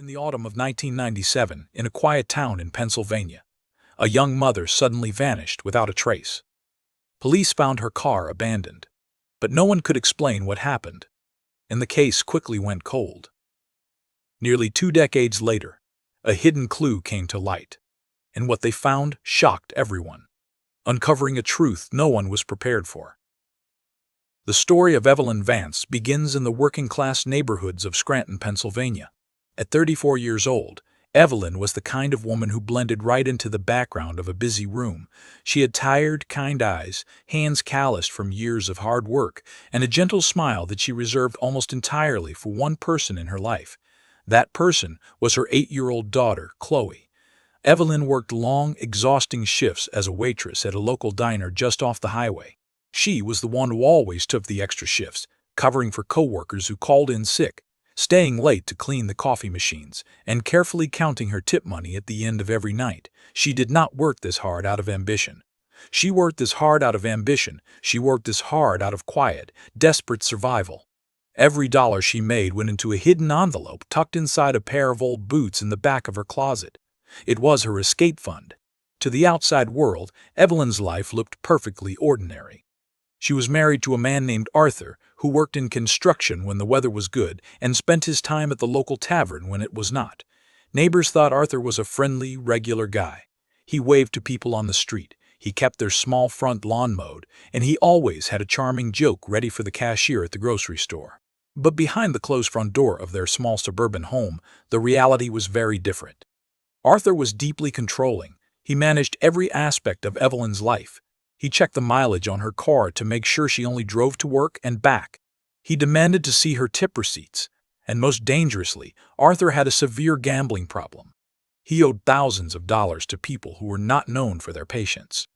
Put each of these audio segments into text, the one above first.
In the autumn of 1997, in a quiet town in Pennsylvania, a young mother suddenly vanished without a trace. Police found her car abandoned, but no one could explain what happened, and the case quickly went cold. Nearly 2 decades later, a hidden clue came to light, and what they found shocked everyone, uncovering a truth no one was prepared for. The story of Evelyn Vance begins in the working-class neighborhoods of Scranton, Pennsylvania. At 34 years old, Evelyn was the kind of woman who blended right into the background of a busy room. She had tired, kind eyes, hands calloused from years of hard work, and a gentle smile that she reserved almost entirely for one person in her life. That person was her 8-year-old daughter, Chloe. Evelyn worked long, exhausting shifts as a waitress at a local diner just off the highway. She was the one who always took the extra shifts, covering for coworkers who called in sick, staying late to clean the coffee machines, and carefully counting her tip money at the end of every night. She did not work this hard out of ambition. She worked this hard out of ambition. She worked this hard out of quiet, desperate survival. Every dollar she made went into a hidden envelope tucked inside a pair of old boots in the back of her closet. It was her escape fund. To the outside world, Evelyn's life looked perfectly ordinary. She was married to a man named Arthur, who worked in construction when the weather was good and spent his time at the local tavern when it was not. Neighbors thought Arthur was a friendly, regular guy. He waved to people on the street, he kept their small front lawn mowed, and he always had a charming joke ready for the cashier at the grocery store. But behind the closed front door of their small suburban home, the reality was very different. Arthur was deeply controlling. He managed every aspect of Evelyn's life. He checked the mileage on her car to make sure she only drove to work and back. He demanded to see her tip receipts. And most dangerously, Arthur had a severe gambling problem. He owed thousands of dollars to people who were not known for their patience.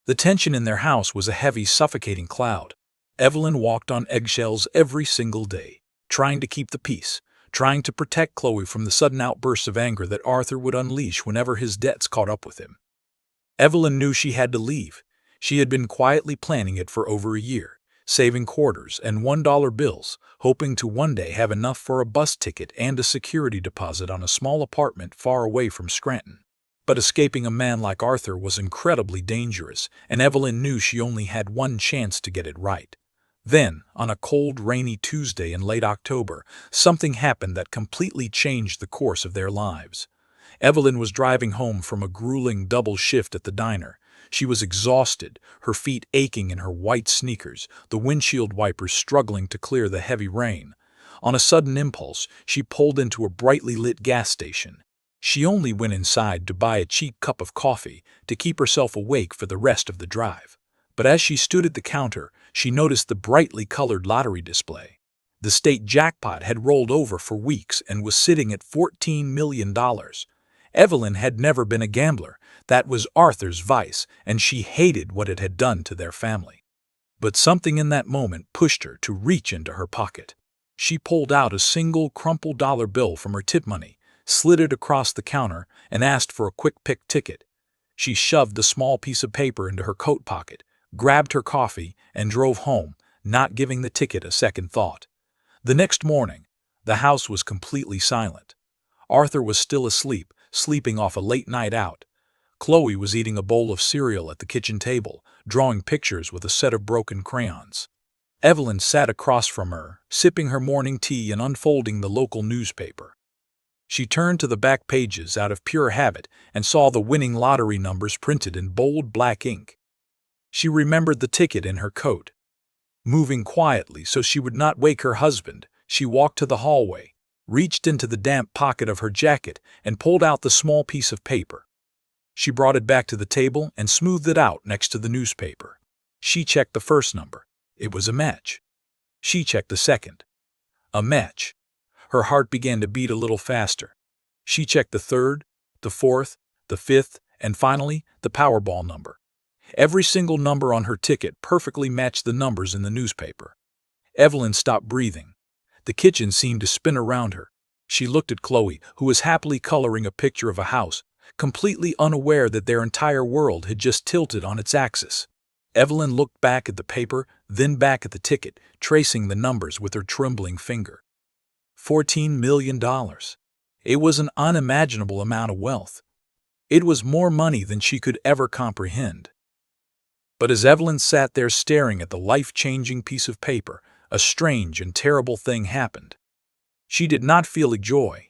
The tension in their house was a heavy, suffocating cloud. Evelyn walked on eggshells every single day, trying to keep the peace, trying to protect Chloe from the sudden outbursts of anger that Arthur would unleash whenever his debts caught up with him. Evelyn knew she had to leave. She had been quietly planning it for over a year, saving quarters and $1 bills, hoping to one day have enough for a bus ticket and a security deposit on a small apartment far away from Scranton. But escaping a man like Arthur was incredibly dangerous, and Evelyn knew she only had one chance to get it right. Then, on a cold, rainy Tuesday in late October, something happened that completely changed the course of their lives. Evelyn was driving home from a grueling double shift at the diner. She was exhausted, her feet aching in her white sneakers, the windshield wipers struggling to clear the heavy rain. On a sudden impulse, she pulled into a brightly lit gas station. She only went inside to buy a cheap cup of coffee to keep herself awake for the rest of the drive. But as she stood at the counter, she noticed the brightly colored lottery display. The state jackpot had rolled over for weeks and was sitting at $14 million. Evelyn had never been a gambler. That was Arthur's vice, and she hated what it had done to their family. But something in that moment pushed her to reach into her pocket. She pulled out a single crumpled dollar bill from her tip money, slid it across the counter, and asked for a quick-pick ticket. She shoved the small piece of paper into her coat pocket, grabbed her coffee, and drove home, not giving the ticket a second thought. The next morning, the house was completely silent. Arthur was still asleep, sleeping off a late night out. Chloe was eating a bowl of cereal at the kitchen table, drawing pictures with a set of broken crayons. Evelyn sat across from her, sipping her morning tea and unfolding the local newspaper. She turned to the back pages out of pure habit and saw the winning lottery numbers printed in bold black ink. She remembered the ticket in her coat. Moving quietly so she would not wake her husband, she walked to the hallway, reached into the damp pocket of her jacket, and pulled out the small piece of paper. She brought it back to the table and smoothed it out next to the newspaper. She checked the first number. It was a match. She checked the second. A match. Her heart began to beat a little faster. She checked the third, the fourth, the fifth, and finally, the Powerball number. Every single number on her ticket perfectly matched the numbers in the newspaper. Evelyn stopped breathing. The kitchen seemed to spin around her. She looked at Chloe, who was happily coloring a picture of a house, completely unaware that their entire world had just tilted on its axis. Evelyn looked back at the paper, then back at the ticket, tracing the numbers with her trembling finger. $14 million. It was an unimaginable amount of wealth. It was more money than she could ever comprehend. But as Evelyn sat there staring at the life-changing piece of paper, a strange and terrible thing happened. She did not feel joy.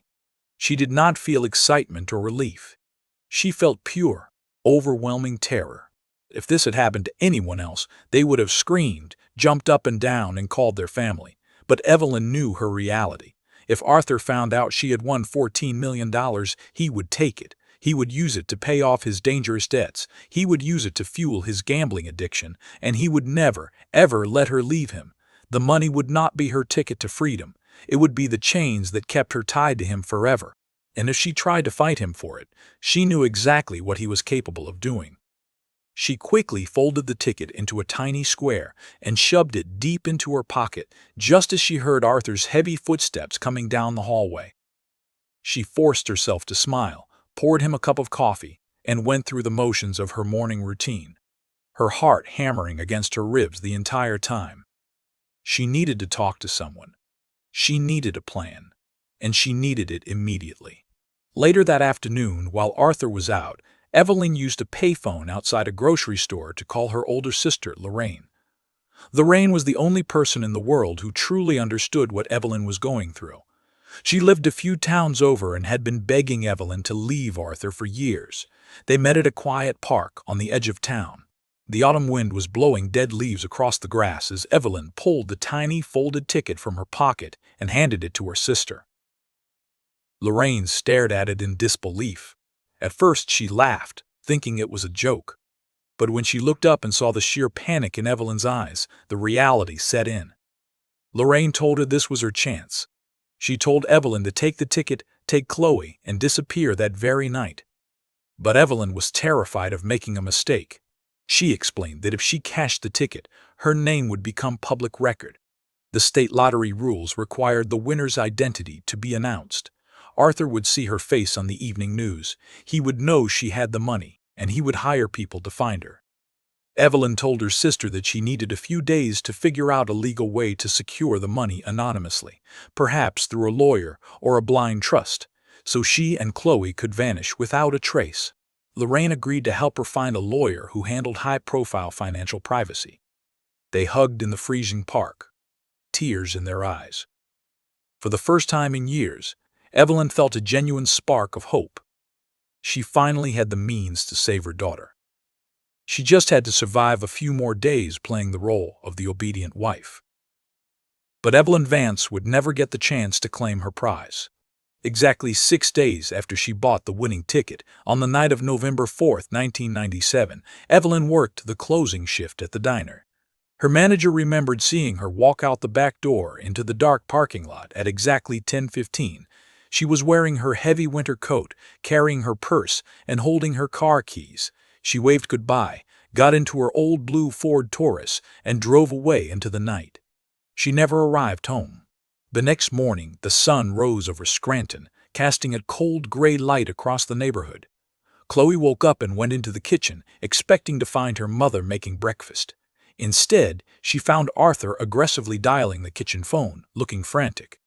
She did not feel excitement or relief. She felt pure, overwhelming terror. If this had happened to anyone else, they would have screamed, jumped up and down, and called their family. But Evelyn knew her reality. If Arthur found out she had won $14 million, he would take it. He would use it to pay off his dangerous debts. He would use it to fuel his gambling addiction, and he would never, ever let her leave him. The money would not be her ticket to freedom. It would be the chains that kept her tied to him forever. And if she tried to fight him for it, she knew exactly what he was capable of doing. She quickly folded the ticket into a tiny square and shoved it deep into her pocket just as she heard Arthur's heavy footsteps coming down the hallway. She forced herself to smile, poured him a cup of coffee, and went through the motions of her morning routine, her heart hammering against her ribs the entire time. She needed to talk to someone. She needed a plan, and she needed it immediately. Later that afternoon, while Arthur was out, Evelyn used a payphone outside a grocery store to call her older sister, Lorraine. Lorraine was the only person in the world who truly understood what Evelyn was going through. She lived a few towns over and had been begging Evelyn to leave Arthur for years. They met at a quiet park on the edge of town. The autumn wind was blowing dead leaves across the grass as Evelyn pulled the tiny folded ticket from her pocket and handed it to her sister. Lorraine stared at it in disbelief. At first she laughed, thinking it was a joke. But when she looked up and saw the sheer panic in Evelyn's eyes, the reality set in. Lorraine told her this was her chance. She told Evelyn to take the ticket, take Chloe, and disappear that very night. But Evelyn was terrified of making a mistake. She explained that if she cashed the ticket, her name would become public record. The state lottery rules required the winner's identity to be announced. Arthur would see her face on the evening news. He would know she had the money, and he would hire people to find her. Evelyn told her sister that she needed a few days to figure out a legal way to secure the money anonymously, perhaps through a lawyer or a blind trust, so she and Chloe could vanish without a trace. Lorraine agreed to help her find a lawyer who handled high-profile financial privacy. They hugged in the freezing park, tears in their eyes. For the first time in years, Evelyn felt a genuine spark of hope. She finally had the means to save her daughter. She just had to survive a few more days playing the role of the obedient wife. But Evelyn Vance would never get the chance to claim her prize. Exactly 6 days after she bought the winning ticket, on the night of November 4, 1997, Evelyn worked the closing shift at the diner. Her manager remembered seeing her walk out the back door into the dark parking lot at exactly 10:15. She was wearing her heavy winter coat, carrying her purse, and holding her car keys. She waved goodbye, got into her old blue Ford Taurus, and drove away into the night. She never arrived home. The next morning, the sun rose over Scranton, casting a cold gray light across the neighborhood. Chloe woke up and went into the kitchen, expecting to find her mother making breakfast. Instead, she found Arthur aggressively dialing the kitchen phone, looking frantic.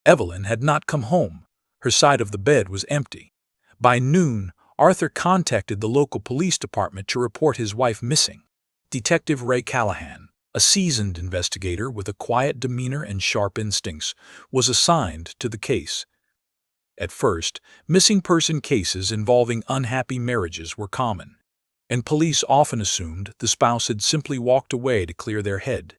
Evelyn had not come home. Her side of the bed was empty. By noon, Arthur contacted the local police department to report his wife missing. Detective Ray Callahan, a seasoned investigator with a quiet demeanor and sharp instincts, was assigned to the case. At first, missing person cases involving unhappy marriages were common, and police often assumed the spouse had simply walked away to clear their head.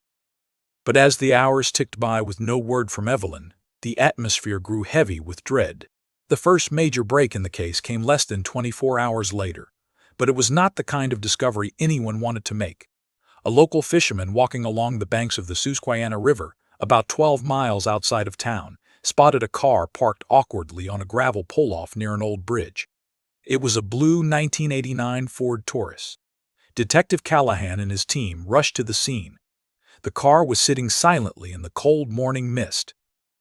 But as the hours ticked by with no word from Evelyn, the atmosphere grew heavy with dread. The first major break in the case came less than 24 hours later, but it was not the kind of discovery anyone wanted to make. A local fisherman walking along the banks of the Susquehanna River, about 12 miles outside of town, spotted a car parked awkwardly on a gravel pull-off near an old bridge. It was a blue 1989 Ford Taurus. Detective Callahan and his team rushed to the scene. The car was sitting silently in the cold morning mist.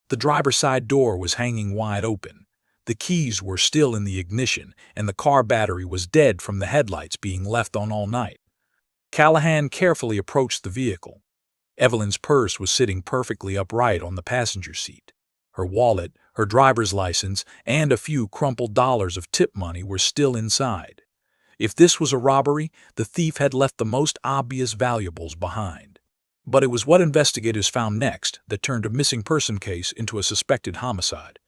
The driver's side door was hanging wide open. The keys were still in the ignition, and the car battery was dead from the headlights being left on all night. Callahan carefully approached the vehicle. Evelyn's purse was sitting perfectly upright on the passenger seat. Her wallet, her driver's license, and a few crumpled dollars of tip money were still inside. If this was a robbery, the thief had left the most obvious valuables behind. But it was what investigators found next that turned a missing person case into a suspected homicide.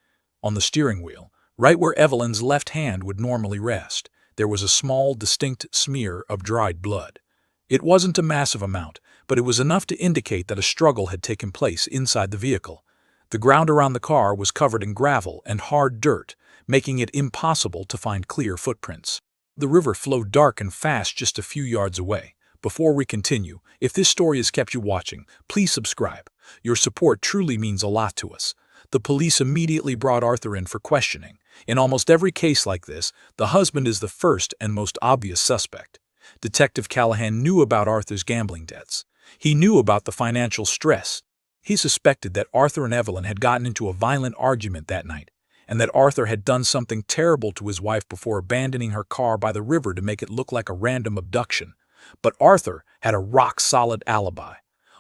On the steering wheel, right where Evelyn's left hand would normally rest, there was a small, distinct smear of dried blood. It wasn't a massive amount, but it was enough to indicate that a struggle had taken place inside the vehicle. The ground around the car was covered in gravel and hard dirt, making it impossible to find clear footprints. The river flowed dark and fast just a few yards away. Before we continue, if this story has kept you watching, please subscribe. Your support truly means a lot to us. The police immediately brought Arthur in for questioning. In almost every case like this, the husband is the first and most obvious suspect. Detective Callahan knew about Arthur's gambling debts. He knew about the financial stress. He suspected that Arthur and Evelyn had gotten into a violent argument that night, and that Arthur had done something terrible to his wife before abandoning her car by the river to make it look like a random abduction. But Arthur had a rock-solid alibi.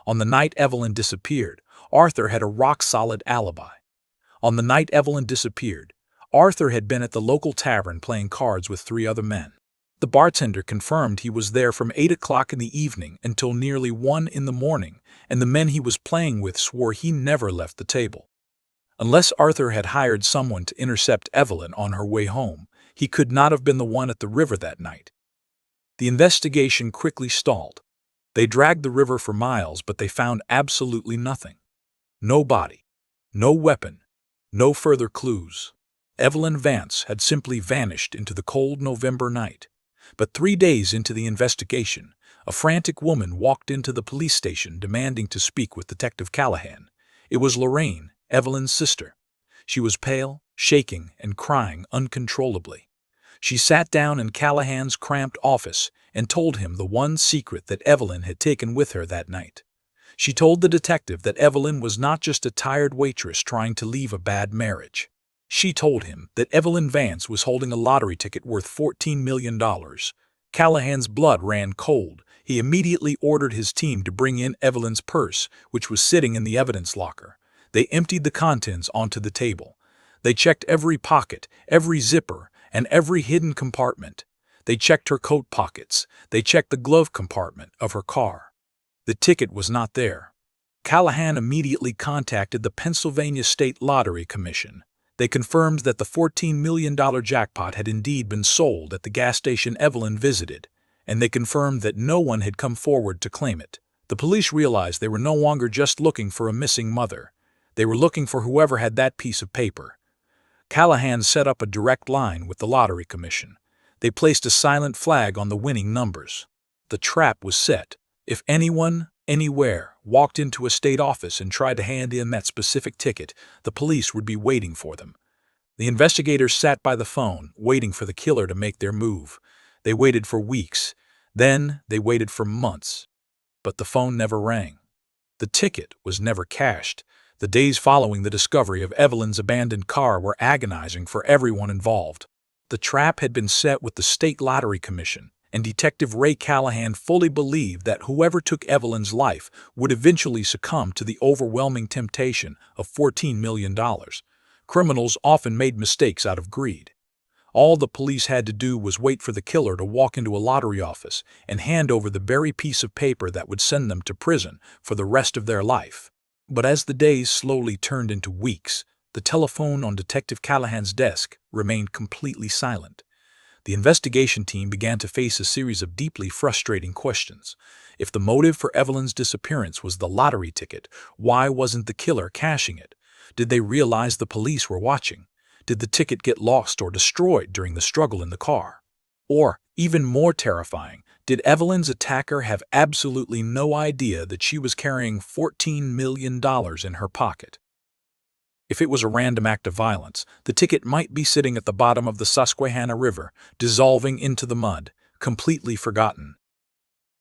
On the night Evelyn disappeared, Arthur had a rock-solid alibi. On the night Evelyn disappeared, Arthur had been at the local tavern playing cards with 3 other men. The bartender confirmed he was there from 8 o'clock in the evening until nearly 1 in the morning, and the men he was playing with swore he never left the table. Unless Arthur had hired someone to intercept Evelyn on her way home, he could not have been the one at the river that night. The investigation quickly stalled. They dragged the river for miles, but they found absolutely nothing. No body, no weapon, no further clues. Evelyn Vance had simply vanished into the cold November night. But 3 days into the investigation, a frantic woman walked into the police station demanding to speak with Detective Callahan. It was Lorraine, Evelyn's sister. She was pale, shaking, and crying uncontrollably. She sat down in Callahan's cramped office and told him the one secret that Evelyn had taken with her that night. She told the detective that Evelyn was not just a tired waitress trying to leave a bad marriage. She told him that Evelyn Vance was holding a lottery ticket worth $14 million. Callahan's blood ran cold. He immediately ordered his team to bring in Evelyn's purse, which was sitting in the evidence locker. They emptied the contents onto the table. They checked every pocket, every zipper, and every hidden compartment. They checked her coat pockets. They checked the glove compartment of her car. The ticket was not there. Callahan immediately contacted the Pennsylvania State Lottery Commission. They confirmed that the $14 million jackpot had indeed been sold at the gas station Evelyn visited, and they confirmed that no one had come forward to claim it. The police realized they were no longer just looking for a missing mother. They were looking for whoever had that piece of paper. Callahan set up a direct line with the Lottery Commission. They placed a silent flag on the winning numbers. The trap was set. If anyone, anywhere, walked into a state office and tried to hand in that specific ticket, the police would be waiting for them. The investigators sat by the phone, waiting for the killer to make their move. They waited for weeks. Then they waited for months. But the phone never rang. The ticket was never cashed. The days following the discovery of Evelyn's abandoned car were agonizing for everyone involved. The trap had been set with the State Lottery Commission, and Detective Ray Callahan fully believed that whoever took Evelyn's life would eventually succumb to the overwhelming temptation of $14 million. Criminals often made mistakes out of greed. All the police had to do was wait for the killer to walk into a lottery office and hand over the very piece of paper that would send them to prison for the rest of their life. But as the days slowly turned into weeks, the telephone on Detective Callahan's desk remained completely silent. The investigation team began to face a series of deeply frustrating questions. If the motive for Evelyn's disappearance was the lottery ticket, why wasn't the killer cashing it? Did they realize the police were watching? Did the ticket get lost or destroyed during the struggle in the car? Or, even more terrifying, did Evelyn's attacker have absolutely no idea that she was carrying $14 million in her pocket? If it was a random act of violence, the ticket might be sitting at the bottom of the Susquehanna River, dissolving into the mud, completely forgotten.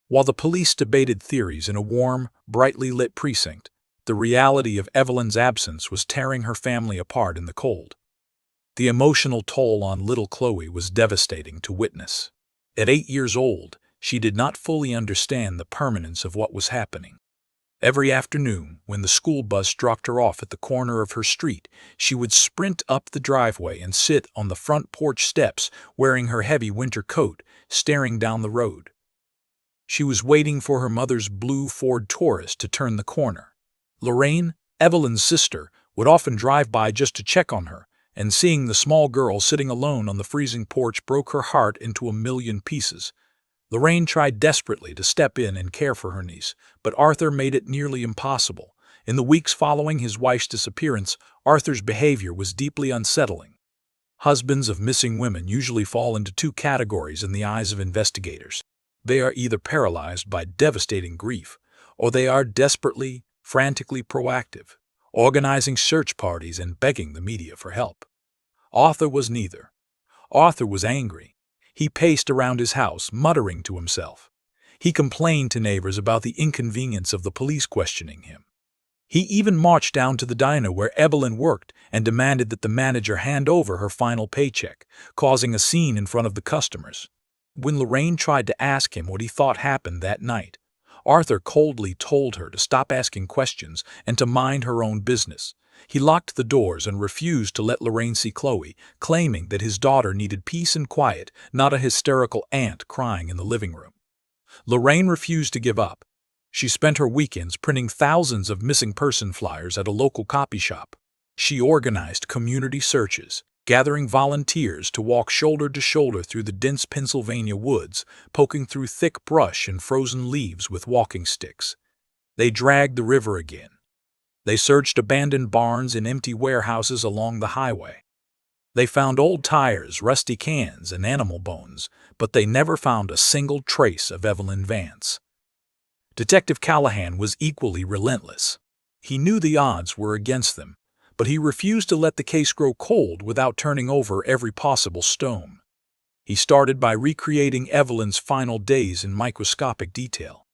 While the police debated theories in a warm, brightly lit precinct, the reality of Evelyn's absence was tearing her family apart in the cold. The emotional toll on little Chloe was devastating to witness. At 8 years old, she did not fully understand the permanence of what was happening. Every afternoon, when the school bus dropped her off at the corner of her street, she would sprint up the driveway and sit on the front porch steps, wearing her heavy winter coat, staring down the road. She was waiting for her mother's blue Ford Taurus to turn the corner. Lorraine, Evelyn's sister, would often drive by just to check on her, and seeing the small girl sitting alone on the freezing porch broke her heart into a million pieces. Lorraine tried desperately to step in and care for her niece, but Arthur made it nearly impossible. In the weeks following his wife's disappearance, Arthur's behavior was deeply unsettling. Husbands of missing women usually fall into two categories in the eyes of investigators. They are either paralyzed by devastating grief, or they are desperately, frantically proactive, organizing search parties and begging the media for help. Arthur was neither. Arthur was angry. He paced around his house, muttering to himself. He complained to neighbors about the inconvenience of the police questioning him. He even marched down to the diner where Evelyn worked and demanded that the manager hand over her final paycheck, causing a scene in front of the customers. When Lorraine tried to ask him what he thought happened that night, Arthur coldly told her to stop asking questions and to mind her own business. He locked the doors and refused to let Lorraine see Chloe, claiming that his daughter needed peace and quiet, not a hysterical aunt crying in the living room. Lorraine refused to give up. She spent her weekends printing thousands of missing person flyers at a local copy shop. She organized community searches, gathering volunteers to walk shoulder to shoulder through the dense Pennsylvania woods, poking through thick brush and frozen leaves with walking sticks. They dragged the river again. They searched abandoned barns and empty warehouses along the highway. They found old tires, rusty cans, and animal bones, but they never found a single trace of Evelyn Vance. Detective Callahan was equally relentless. He knew the odds were against them, but he refused to let the case grow cold without turning over every possible stone. He started by recreating Evelyn's final days in microscopic detail.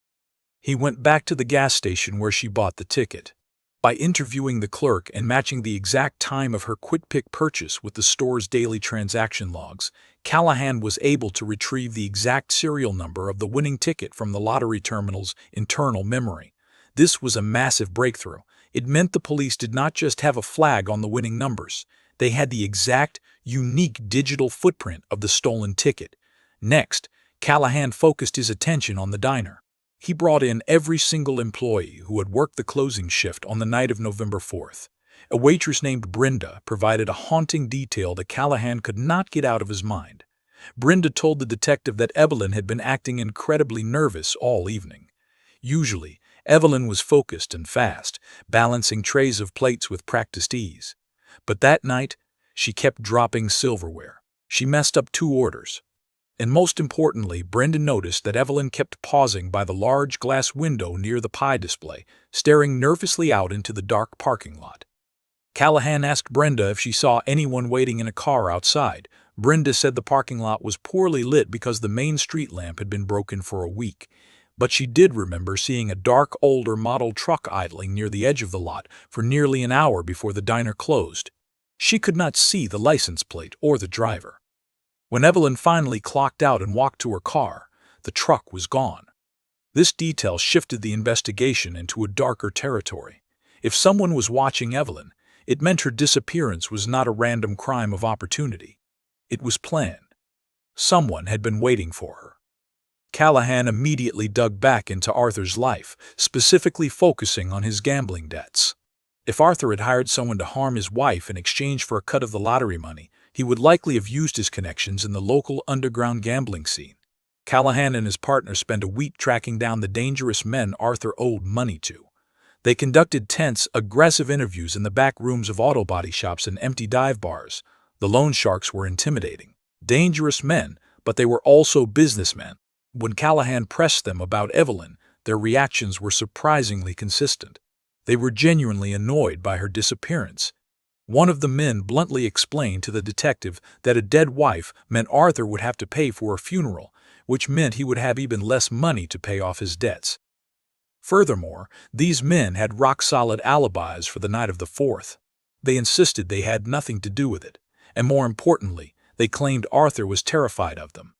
He went back to the gas station where she bought the ticket. By interviewing the clerk and matching the exact time of her quick-pick purchase with the store's daily transaction logs, Callahan was able to retrieve the exact serial number of the winning ticket from the lottery terminal's internal memory. This was a massive breakthrough. It meant the police did not just have a flag on the winning numbers. They had the exact, unique digital footprint of the stolen ticket. Next, Callahan focused his attention on the diner. He brought in every single employee who had worked the closing shift on the night of November 4th. A waitress named Brenda provided a haunting detail that Callahan could not get out of his mind. Brenda told the detective that Evelyn had been acting incredibly nervous all evening. Usually, Evelyn was focused and fast, balancing trays of plates with practiced ease. But that night, she kept dropping silverware. She messed up 2 orders. And most importantly, Brenda noticed that Evelyn kept pausing by the large glass window near the pie display, staring nervously out into the dark parking lot. Callahan asked Brenda if she saw anyone waiting in a car outside. Brenda said the parking lot was poorly lit because the main street lamp had been broken for a week. But she did remember seeing a dark, older model truck idling near the edge of the lot for nearly an hour before the diner closed. She could not see the license plate or the driver. When Evelyn finally clocked out and walked to her car, the truck was gone. This detail shifted the investigation into a darker territory. If someone was watching Evelyn, it meant her disappearance was not a random crime of opportunity. It was planned. Someone had been waiting for her. Callahan immediately dug back into Arthur's life, specifically focusing on his gambling debts. If Arthur had hired someone to harm his wife in exchange for a cut of the lottery money, he would likely have used his connections in the local underground gambling scene. Callahan and his partner spent a week tracking down the dangerous men Arthur owed money to. They conducted tense, aggressive interviews in the back rooms of auto body shops and empty dive bars. The loan sharks were intimidating. Dangerous men, but they were also businessmen. When Callahan pressed them about Evelyn, their reactions were surprisingly consistent. They were genuinely annoyed by her disappearance. One of the men bluntly explained to the detective that a dead wife meant Arthur would have to pay for a funeral, which meant he would have even less money to pay off his debts. Furthermore, these men had rock-solid alibis for the night of the 4th. They insisted they had nothing to do with it, and more importantly, they claimed Arthur was terrified of them.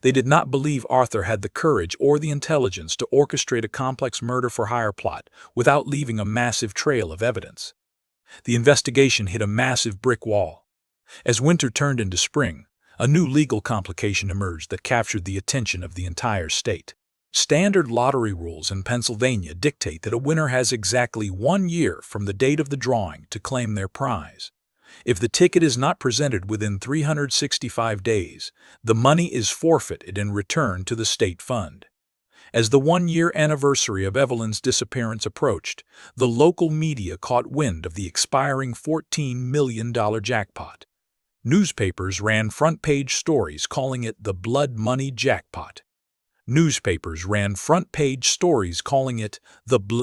They did not believe Arthur had the courage or the intelligence to orchestrate a complex murder-for-hire plot without leaving a massive trail of evidence. The investigation hit a massive brick wall. As winter turned into spring, a new legal complication emerged that captured the attention of the entire state. Standard lottery rules in Pennsylvania dictate that a winner has exactly 1 year from the date of the drawing to claim their prize. If the ticket is not presented within 365 days, the money is forfeited and returned to the state fund. As the 1-year anniversary of Evelyn's disappearance approached, the local media caught wind of the expiring $14 million jackpot. Newspapers ran front-page stories calling it the blood money jackpot.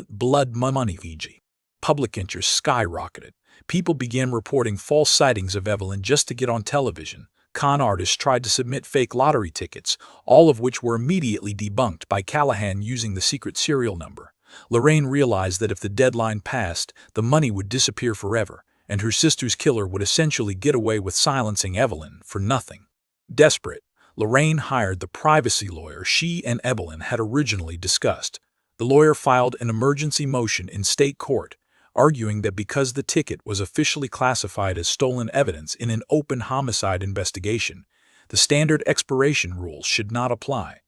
Blood money Fiji. Public interest skyrocketed. People began reporting false sightings of Evelyn just to get on television. Con artists tried to submit fake lottery tickets, all of which were immediately debunked by Callahan using the secret serial number. Lorraine realized that if the deadline passed, the money would disappear forever, and her sister's killer would essentially get away with silencing Evelyn for nothing. Desperate, Lorraine hired the privacy lawyer she and Evelyn had originally discussed. The lawyer filed an emergency motion in state court, arguing that because the ticket was officially classified as stolen evidence in an open homicide investigation, the standard expiration rules should not apply.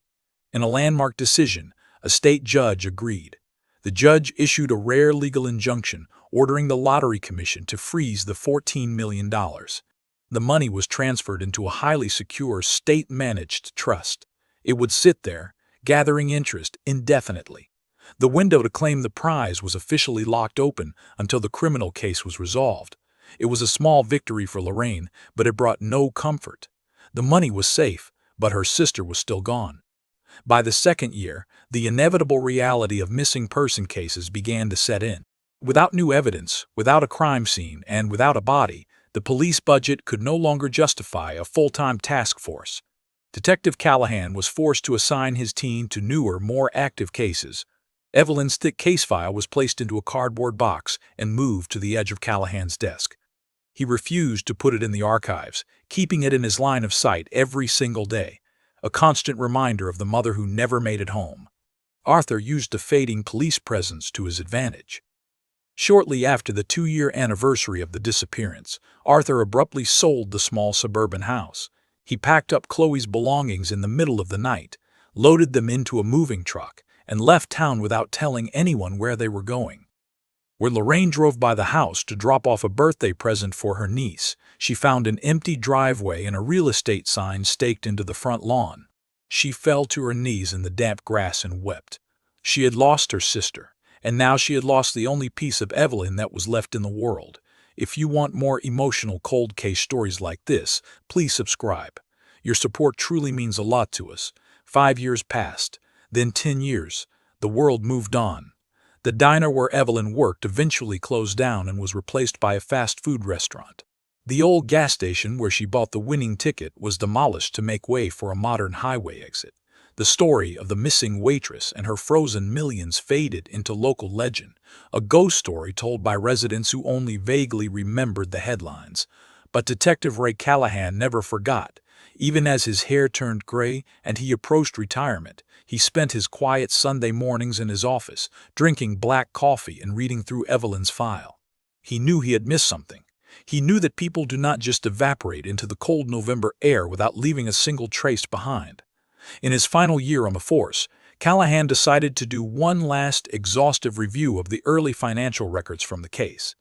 In a landmark decision, a state judge agreed. The judge issued a rare legal injunction ordering the Lottery Commission to freeze the $14 million. The money was transferred into a highly secure state-managed trust. It would sit there, gathering interest indefinitely. The window to claim the prize was officially locked open until the criminal case was resolved. It was a small victory for Lorraine, but it brought no comfort. The money was safe, but her sister was still gone. By the second year, the inevitable reality of missing person cases began to set in. Without new evidence, without a crime scene, and without a body, the police budget could no longer justify a full-time task force. Detective Callahan was forced to assign his team to newer, more active cases. Evelyn's thick case file was placed into a cardboard box and moved to the edge of Callahan's desk. He refused to put it in the archives, keeping it in his line of sight every single day, a constant reminder of the mother who never made it home. Arthur used a fading police presence to his advantage. Shortly after the 2-year anniversary of the disappearance, Arthur abruptly sold the small suburban house. He packed up Chloe's belongings in the middle of the night, loaded them into a moving truck, and left town without telling anyone where they were going. When Lorraine drove by the house to drop off a birthday present for her niece, she found an empty driveway and a real estate sign staked into the front lawn. She fell to her knees in the damp grass and wept. She had lost her sister, and now she had lost the only piece of Evelyn that was left in the world. If you want more emotional cold case stories like this, please subscribe. Your support truly means a lot to us. 5 years passed, then 10 years. The world moved on. The diner where Evelyn worked eventually closed down and was replaced by a fast food restaurant. The old gas station where she bought the winning ticket was demolished to make way for a modern highway exit. The story of the missing waitress and her frozen millions faded into local legend, a ghost story told by residents who only vaguely remembered the headlines. But Detective Ray Callahan never forgot. Even as his hair turned gray and he approached retirement, he spent his quiet Sunday mornings in his office, drinking black coffee and reading through Evelyn's file. He knew he had missed something. He knew that people do not just evaporate into the cold November air without leaving a single trace behind. In his final year on the force, Callahan decided to do one last exhaustive review of the early financial records from the case.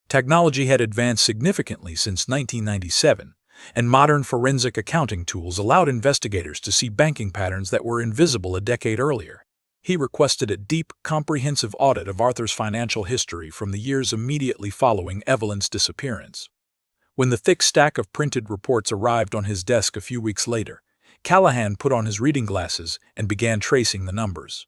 Technology had advanced significantly since 1997, and modern forensic accounting tools allowed investigators to see banking patterns that were invisible a decade earlier. He requested a deep, comprehensive audit of Arthur's financial history from the years immediately following Evelyn's disappearance. When the thick stack of printed reports arrived on his desk a few weeks later, Callahan put on his reading glasses and began tracing the numbers.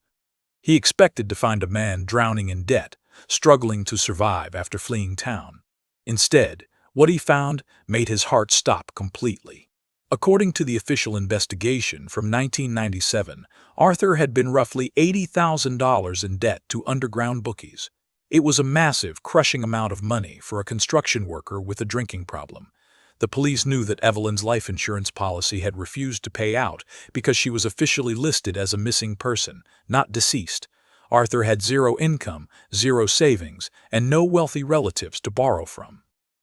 He expected to find a man drowning in debt, struggling to survive after fleeing town. Instead, what he found made his heart stop completely. According to the official investigation from 1997, Arthur had been roughly $80,000 in debt to underground bookies. It was a massive, crushing amount of money for a construction worker with a drinking problem. The police knew that Evelyn's life insurance policy had refused to pay out because she was officially listed as a missing person, not deceased. Arthur had zero income, zero savings, and no wealthy relatives to borrow from.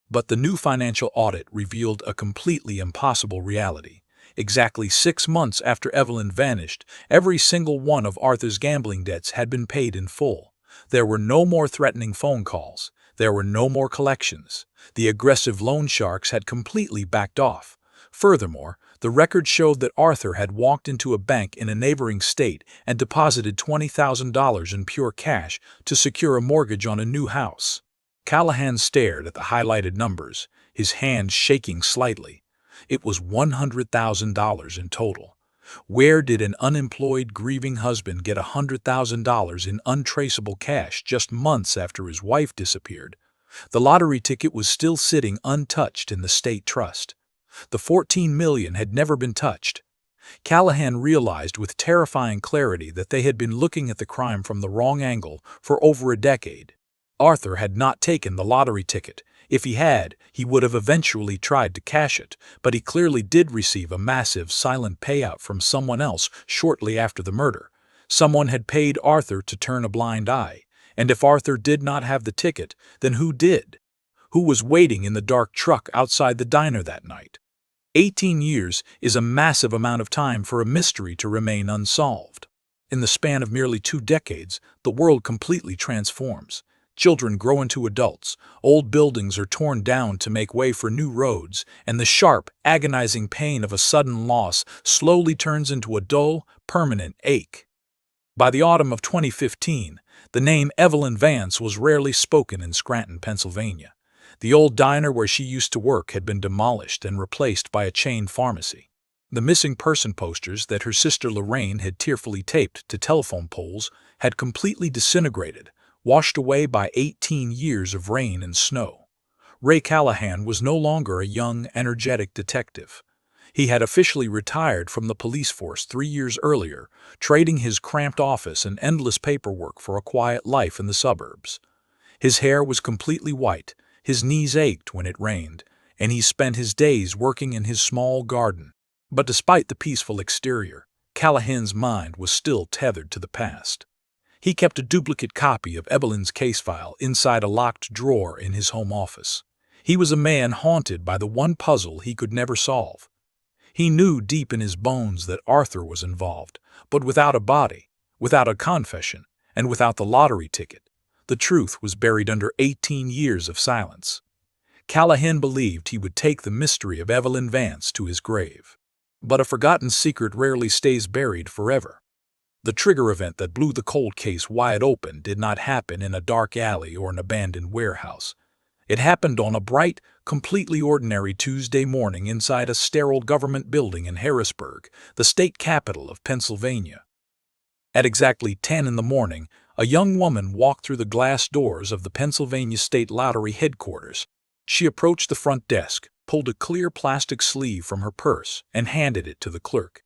But the new financial audit revealed a completely impossible reality. Exactly 6 months after Evelyn vanished, every single one of Arthur's gambling debts had been paid in full. There were no more threatening phone calls. There were no more collections. The aggressive loan sharks had completely backed off. Furthermore, the record showed that Arthur had walked into a bank in a neighboring state and deposited $20,000 in pure cash to secure a mortgage on a new house. Callahan stared at the highlighted numbers, his hands shaking slightly. It was $100,000 in total. Where did an unemployed, grieving husband get $100,000 in untraceable cash just months after his wife disappeared? The lottery ticket was still sitting untouched in the state trust. The $14 million had never been touched. Callahan realized with terrifying clarity that they had been looking at the crime from the wrong angle for over a decade. Arthur had not taken the lottery ticket. If he had, he would have eventually tried to cash it, but he clearly did receive a massive silent payout from someone else shortly after the murder. Someone had paid Arthur to turn a blind eye, and if Arthur did not have the ticket, then who did? Who was waiting in the dark truck outside the diner that night? 18 years is a massive amount of time for a mystery to remain unsolved. In the span of merely 2 decades, the world completely transforms. Children grow into adults, old buildings are torn down to make way for new roads, and the sharp, agonizing pain of a sudden loss slowly turns into a dull, permanent ache. By the autumn of 2015, the name Evelyn Vance was rarely spoken in Scranton, Pennsylvania. The old diner where she used to work had been demolished and replaced by a chain pharmacy. The missing person posters that her sister Lorraine had tearfully taped to telephone poles had completely disintegrated, washed away by 18 years of rain and snow. Ray Callahan was no longer a young, energetic detective. He had officially retired from the police force 3 years earlier, trading his cramped office and endless paperwork for a quiet life in the suburbs. His hair was completely white, his knees ached when it rained, and he spent his days working in his small garden. But despite the peaceful exterior, Callahan's mind was still tethered to the past. He kept a duplicate copy of Evelyn's case file inside a locked drawer in his home office. He was a man haunted by the one puzzle he could never solve. He knew deep in his bones that Arthur was involved, but without a body, without a confession, and without the lottery ticket. The truth was buried under 18 years of silence. Callahan believed he would take the mystery of Evelyn Vance to his grave. But a forgotten secret rarely stays buried forever. The trigger event that blew the cold case wide open did not happen in a dark alley or an abandoned warehouse. It happened on a bright, completely ordinary Tuesday morning inside a sterile government building in Harrisburg, the state capital of Pennsylvania. At exactly 10 in the morning, a young woman walked through the glass doors of the Pennsylvania State Lottery headquarters. She approached the front desk, pulled a clear plastic sleeve from her purse, and handed it to the clerk.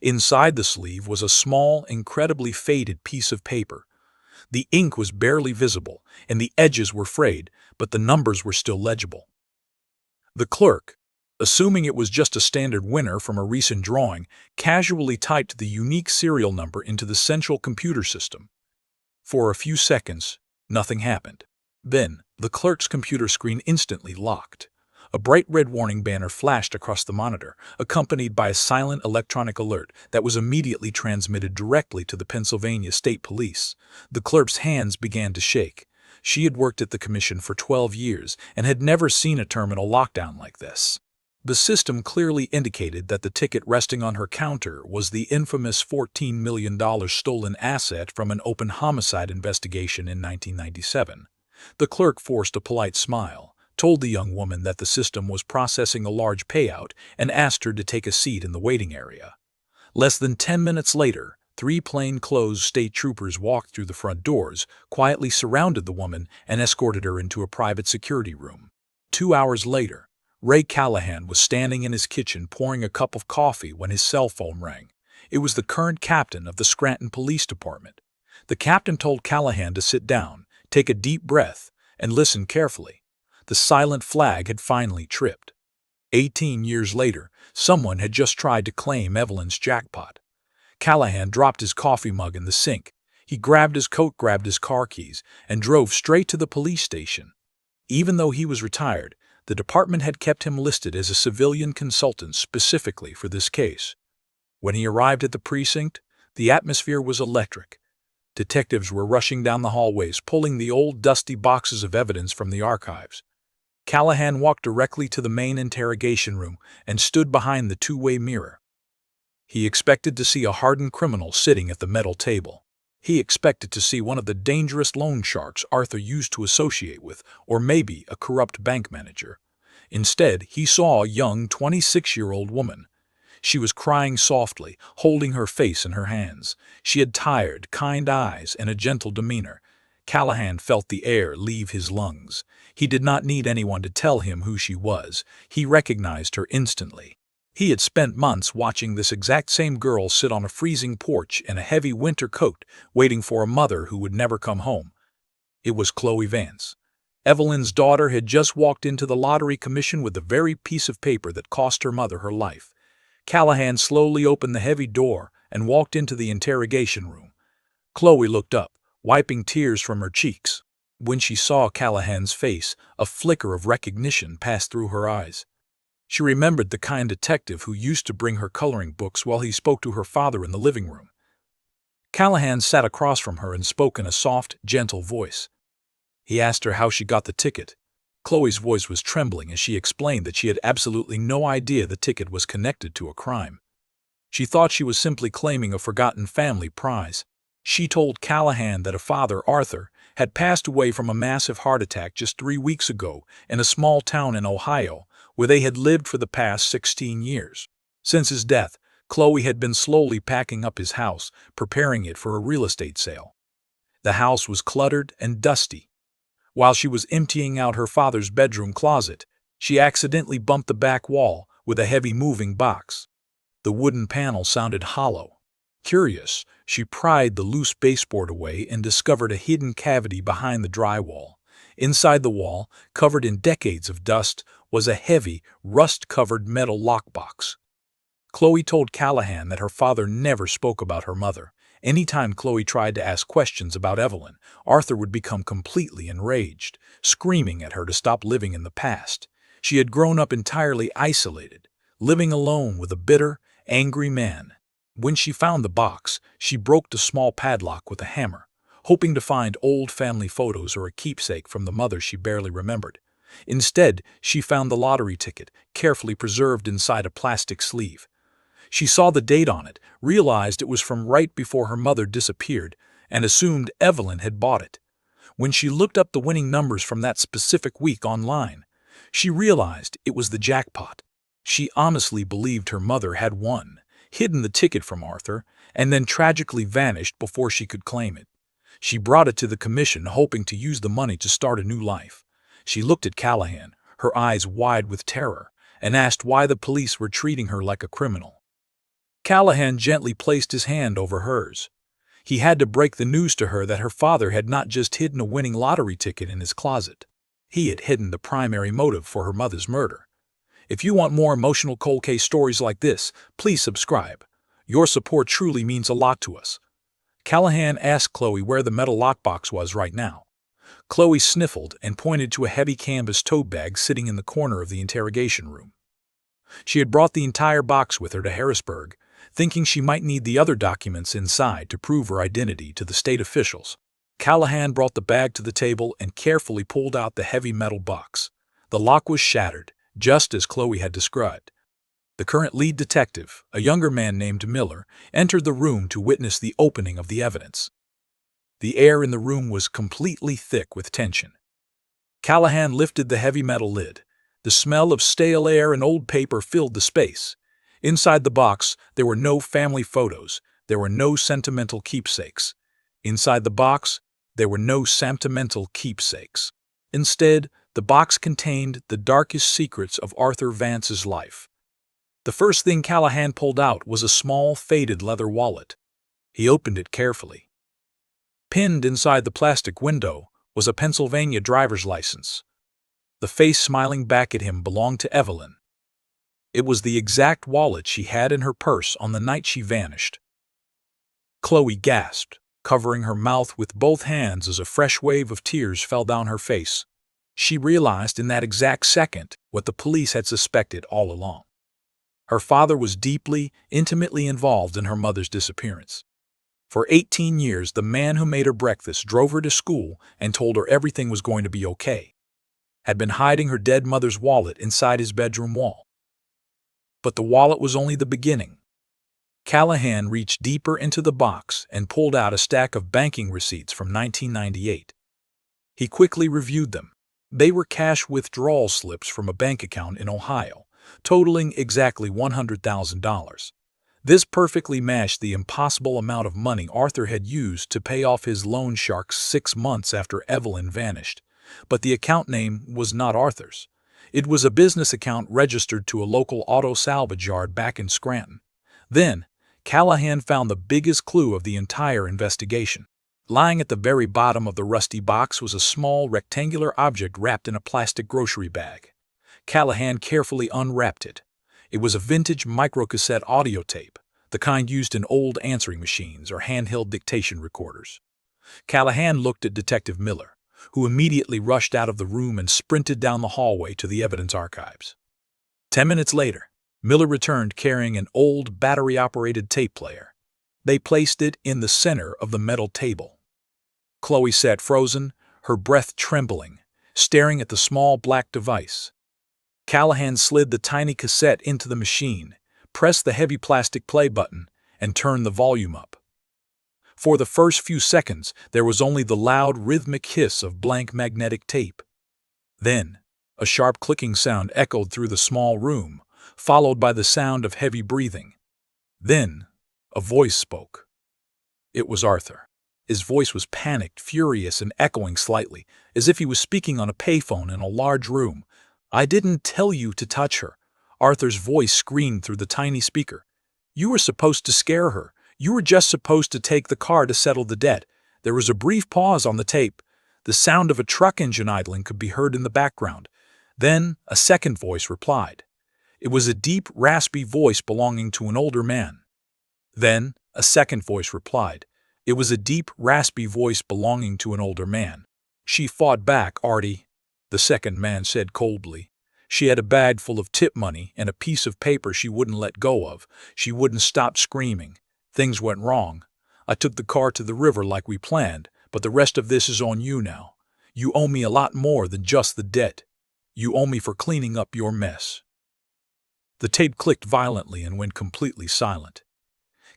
Inside the sleeve was a small, incredibly faded piece of paper. The ink was barely visible, and the edges were frayed, but the numbers were still legible. The clerk, assuming it was just a standard winner from a recent drawing, casually typed the unique serial number into the central computer system. For a few seconds, nothing happened. Then, the clerk's computer screen instantly locked. A bright red warning banner flashed across the monitor, accompanied by a silent electronic alert that was immediately transmitted directly to the Pennsylvania State Police. The clerk's hands began to shake. She had worked at the commission for 12 years and had never seen a terminal lockdown like this. The system clearly indicated that the ticket resting on her counter was the infamous $14 million stolen asset from an open homicide investigation in 1997. The clerk forced a polite smile, told the young woman that the system was processing a large payout, and asked her to take a seat in the waiting area. Less than 10 minutes later, 3 plainclothes state troopers walked through the front doors, quietly surrounded the woman, and escorted her into a private security room. 2 hours later, Ray Callahan was standing in his kitchen pouring a cup of coffee when his cell phone rang. It was the current captain of the Scranton Police Department. The captain told Callahan to sit down, take a deep breath, and listen carefully. The silent flag had finally tripped. 18 years later, someone had just tried to claim Evelyn's jackpot. Callahan dropped his coffee mug in the sink. He grabbed his coat, grabbed his car keys, and drove straight to the police station. Even though he was retired, the department had kept him listed as a civilian consultant specifically for this case. When he arrived at the precinct, the atmosphere was electric. Detectives were rushing down the hallways, pulling the old dusty boxes of evidence from the archives. Callahan walked directly to the main interrogation room and stood behind the two-way mirror. He expected to see a hardened criminal sitting at the metal table. He expected to see one of the dangerous loan sharks Arthur used to associate with, or maybe a corrupt bank manager. Instead, he saw a young 26-year-old woman. She was crying softly, holding her face in her hands. She had tired, kind eyes and a gentle demeanor. Callahan felt the air leave his lungs. He did not need anyone to tell him who she was. He recognized her instantly. He had spent months watching this exact same girl sit on a freezing porch in a heavy winter coat, waiting for a mother who would never come home. It was Chloe Vance. Evelyn's daughter had just walked into the lottery commission with the very piece of paper that cost her mother her life. Callahan slowly opened the heavy door and walked into the interrogation room. Chloe looked up, wiping tears from her cheeks. When she saw Callahan's face, a flicker of recognition passed through her eyes. She remembered the kind detective who used to bring her coloring books while he spoke to her father in the living room. Callahan sat across from her and spoke in a soft, gentle voice. He asked her how she got the ticket. Chloe's voice was trembling as she explained that she had absolutely no idea the ticket was connected to a crime. She thought she was simply claiming a forgotten family prize. She told Callahan that her father, Arthur, had passed away from a massive heart attack just 3 weeks ago in a small town in Ohio, where they had lived for the past 16 years. Since his death, Chloe had been slowly packing up his house, preparing it for a real estate sale. The house was cluttered and dusty. While she was emptying out her father's bedroom closet, she accidentally bumped the back wall with a heavy moving box. The wooden panel sounded hollow. Curious, she pried the loose baseboard away and discovered a hidden cavity behind the drywall. Inside the wall, covered in decades of dust, was a heavy, rust-covered metal lockbox. Chloe told Callahan that her father never spoke about her mother. Anytime Chloe tried to ask questions about Evelyn, Arthur would become completely enraged, screaming at her to stop living in the past. She had grown up entirely isolated, living alone with a bitter, angry man. When she found the box, she broke the small padlock with a hammer, hoping to find old family photos or a keepsake from the mother she barely remembered. Instead, she found the lottery ticket, carefully preserved inside a plastic sleeve. She saw the date on it, realized it was from right before her mother disappeared, and assumed Evelyn had bought it. When she looked up the winning numbers from that specific week online, she realized it was the jackpot. She honestly believed her mother had won, hidden the ticket from Arthur, and then tragically vanished before she could claim it. She brought it to the commission, hoping to use the money to start a new life. She looked at Callahan, her eyes wide with terror, and asked why the police were treating her like a criminal. Callahan gently placed his hand over hers. He had to break the news to her that her father had not just hidden a winning lottery ticket in his closet. He had hidden the primary motive for her mother's murder. If you want more emotional cold case stories like this, please subscribe. Your support truly means a lot to us. Callahan asked Chloe where the metal lockbox was right now. Chloe sniffled and pointed to a heavy canvas tote bag sitting in the corner of the interrogation room. She had brought the entire box with her to Harrisburg, thinking she might need the other documents inside to prove her identity to the state officials. Callahan brought the bag to the table and carefully pulled out the heavy metal box. The lock was shattered, just as Chloe had described. The current lead detective, a younger man named Miller, entered the room to witness the opening of the evidence. The air in the room was completely thick with tension. Callahan lifted the heavy metal lid. The smell of stale air and old paper filled the space. Inside the box, there were no family photos. There were no sentimental keepsakes. Inside the box, there were no sentimental keepsakes. Instead, the box contained the darkest secrets of Arthur Vance's life. The first thing Callahan pulled out was a small, faded leather wallet. He opened it carefully. Pinned inside the plastic window was a Pennsylvania driver's license. The face smiling back at him belonged to Evelyn. It was the exact wallet she had in her purse on the night she vanished. Chloe gasped, covering her mouth with both hands as a fresh wave of tears fell down her face. She realized in that exact second what the police had suspected all along. Her father was deeply, intimately involved in her mother's disappearance. For 18 years, the man who made her breakfast, drove her to school, and told her everything was going to be okay, had been hiding her dead mother's wallet inside his bedroom wall. But the wallet was only the beginning. Callahan reached deeper into the box and pulled out a stack of banking receipts from 1998. He quickly reviewed them. They were cash withdrawal slips from a bank account in Ohio, totaling exactly $100,000. This perfectly matched the impossible amount of money Arthur had used to pay off his loan sharks 6 months after Evelyn vanished. But the account name was not Arthur's. It was a business account registered to a local auto salvage yard back in Scranton. Then, Callahan found the biggest clue of the entire investigation. Lying at the very bottom of the rusty box was a small rectangular object wrapped in a plastic grocery bag. Callahan carefully unwrapped it. It was a vintage microcassette audio tape, the kind used in old answering machines or handheld dictation recorders. Callahan looked at Detective Miller, who immediately rushed out of the room and sprinted down the hallway to the evidence archives. 10 minutes later, Miller returned carrying an old battery-operated tape player. They placed it in the center of the metal table. Chloe sat frozen, her breath trembling, staring at the small black device. Callahan slid the tiny cassette into the machine, pressed the heavy plastic play button, and turned the volume up. For the first few seconds, there was only the loud, rhythmic hiss of blank magnetic tape. Then, a sharp clicking sound echoed through the small room, followed by the sound of heavy breathing. Then, a voice spoke. It was Arthur. His voice was panicked, furious, and echoing slightly, as if he was speaking on a payphone in a large room. "I didn't tell you to touch her," Arthur's voice screamed through the tiny speaker. "You were supposed to scare her. You were just supposed to take the car to settle the debt." There was a brief pause on the tape. The sound of a truck engine idling could be heard in the background. Then a second voice replied. It was a deep, raspy voice belonging to an older man. Then a second voice replied. It was a deep, raspy voice belonging to an older man. "She fought back, Artie," the second man said coldly. "She had a bag full of tip money and a piece of paper she wouldn't let go of. She wouldn't stop screaming. Things went wrong. I took the car to the river like we planned, but the rest of this is on you now. You owe me a lot more than just the debt. You owe me for cleaning up your mess." The tape clicked violently and went completely silent.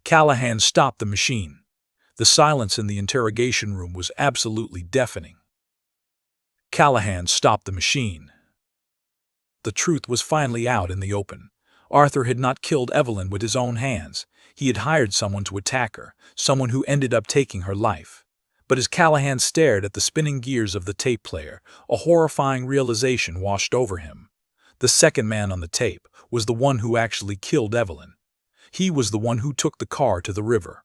Callahan stopped the machine. The silence in the interrogation room was absolutely deafening. Callahan stopped the machine. The truth was finally out in the open. Arthur had not killed Evelyn with his own hands. He had hired someone to attack her, someone who ended up taking her life. But as Callahan stared at the spinning gears of the tape player, a horrifying realization washed over him. The second man on the tape was the one who actually killed Evelyn. He was the one who took the car to the river.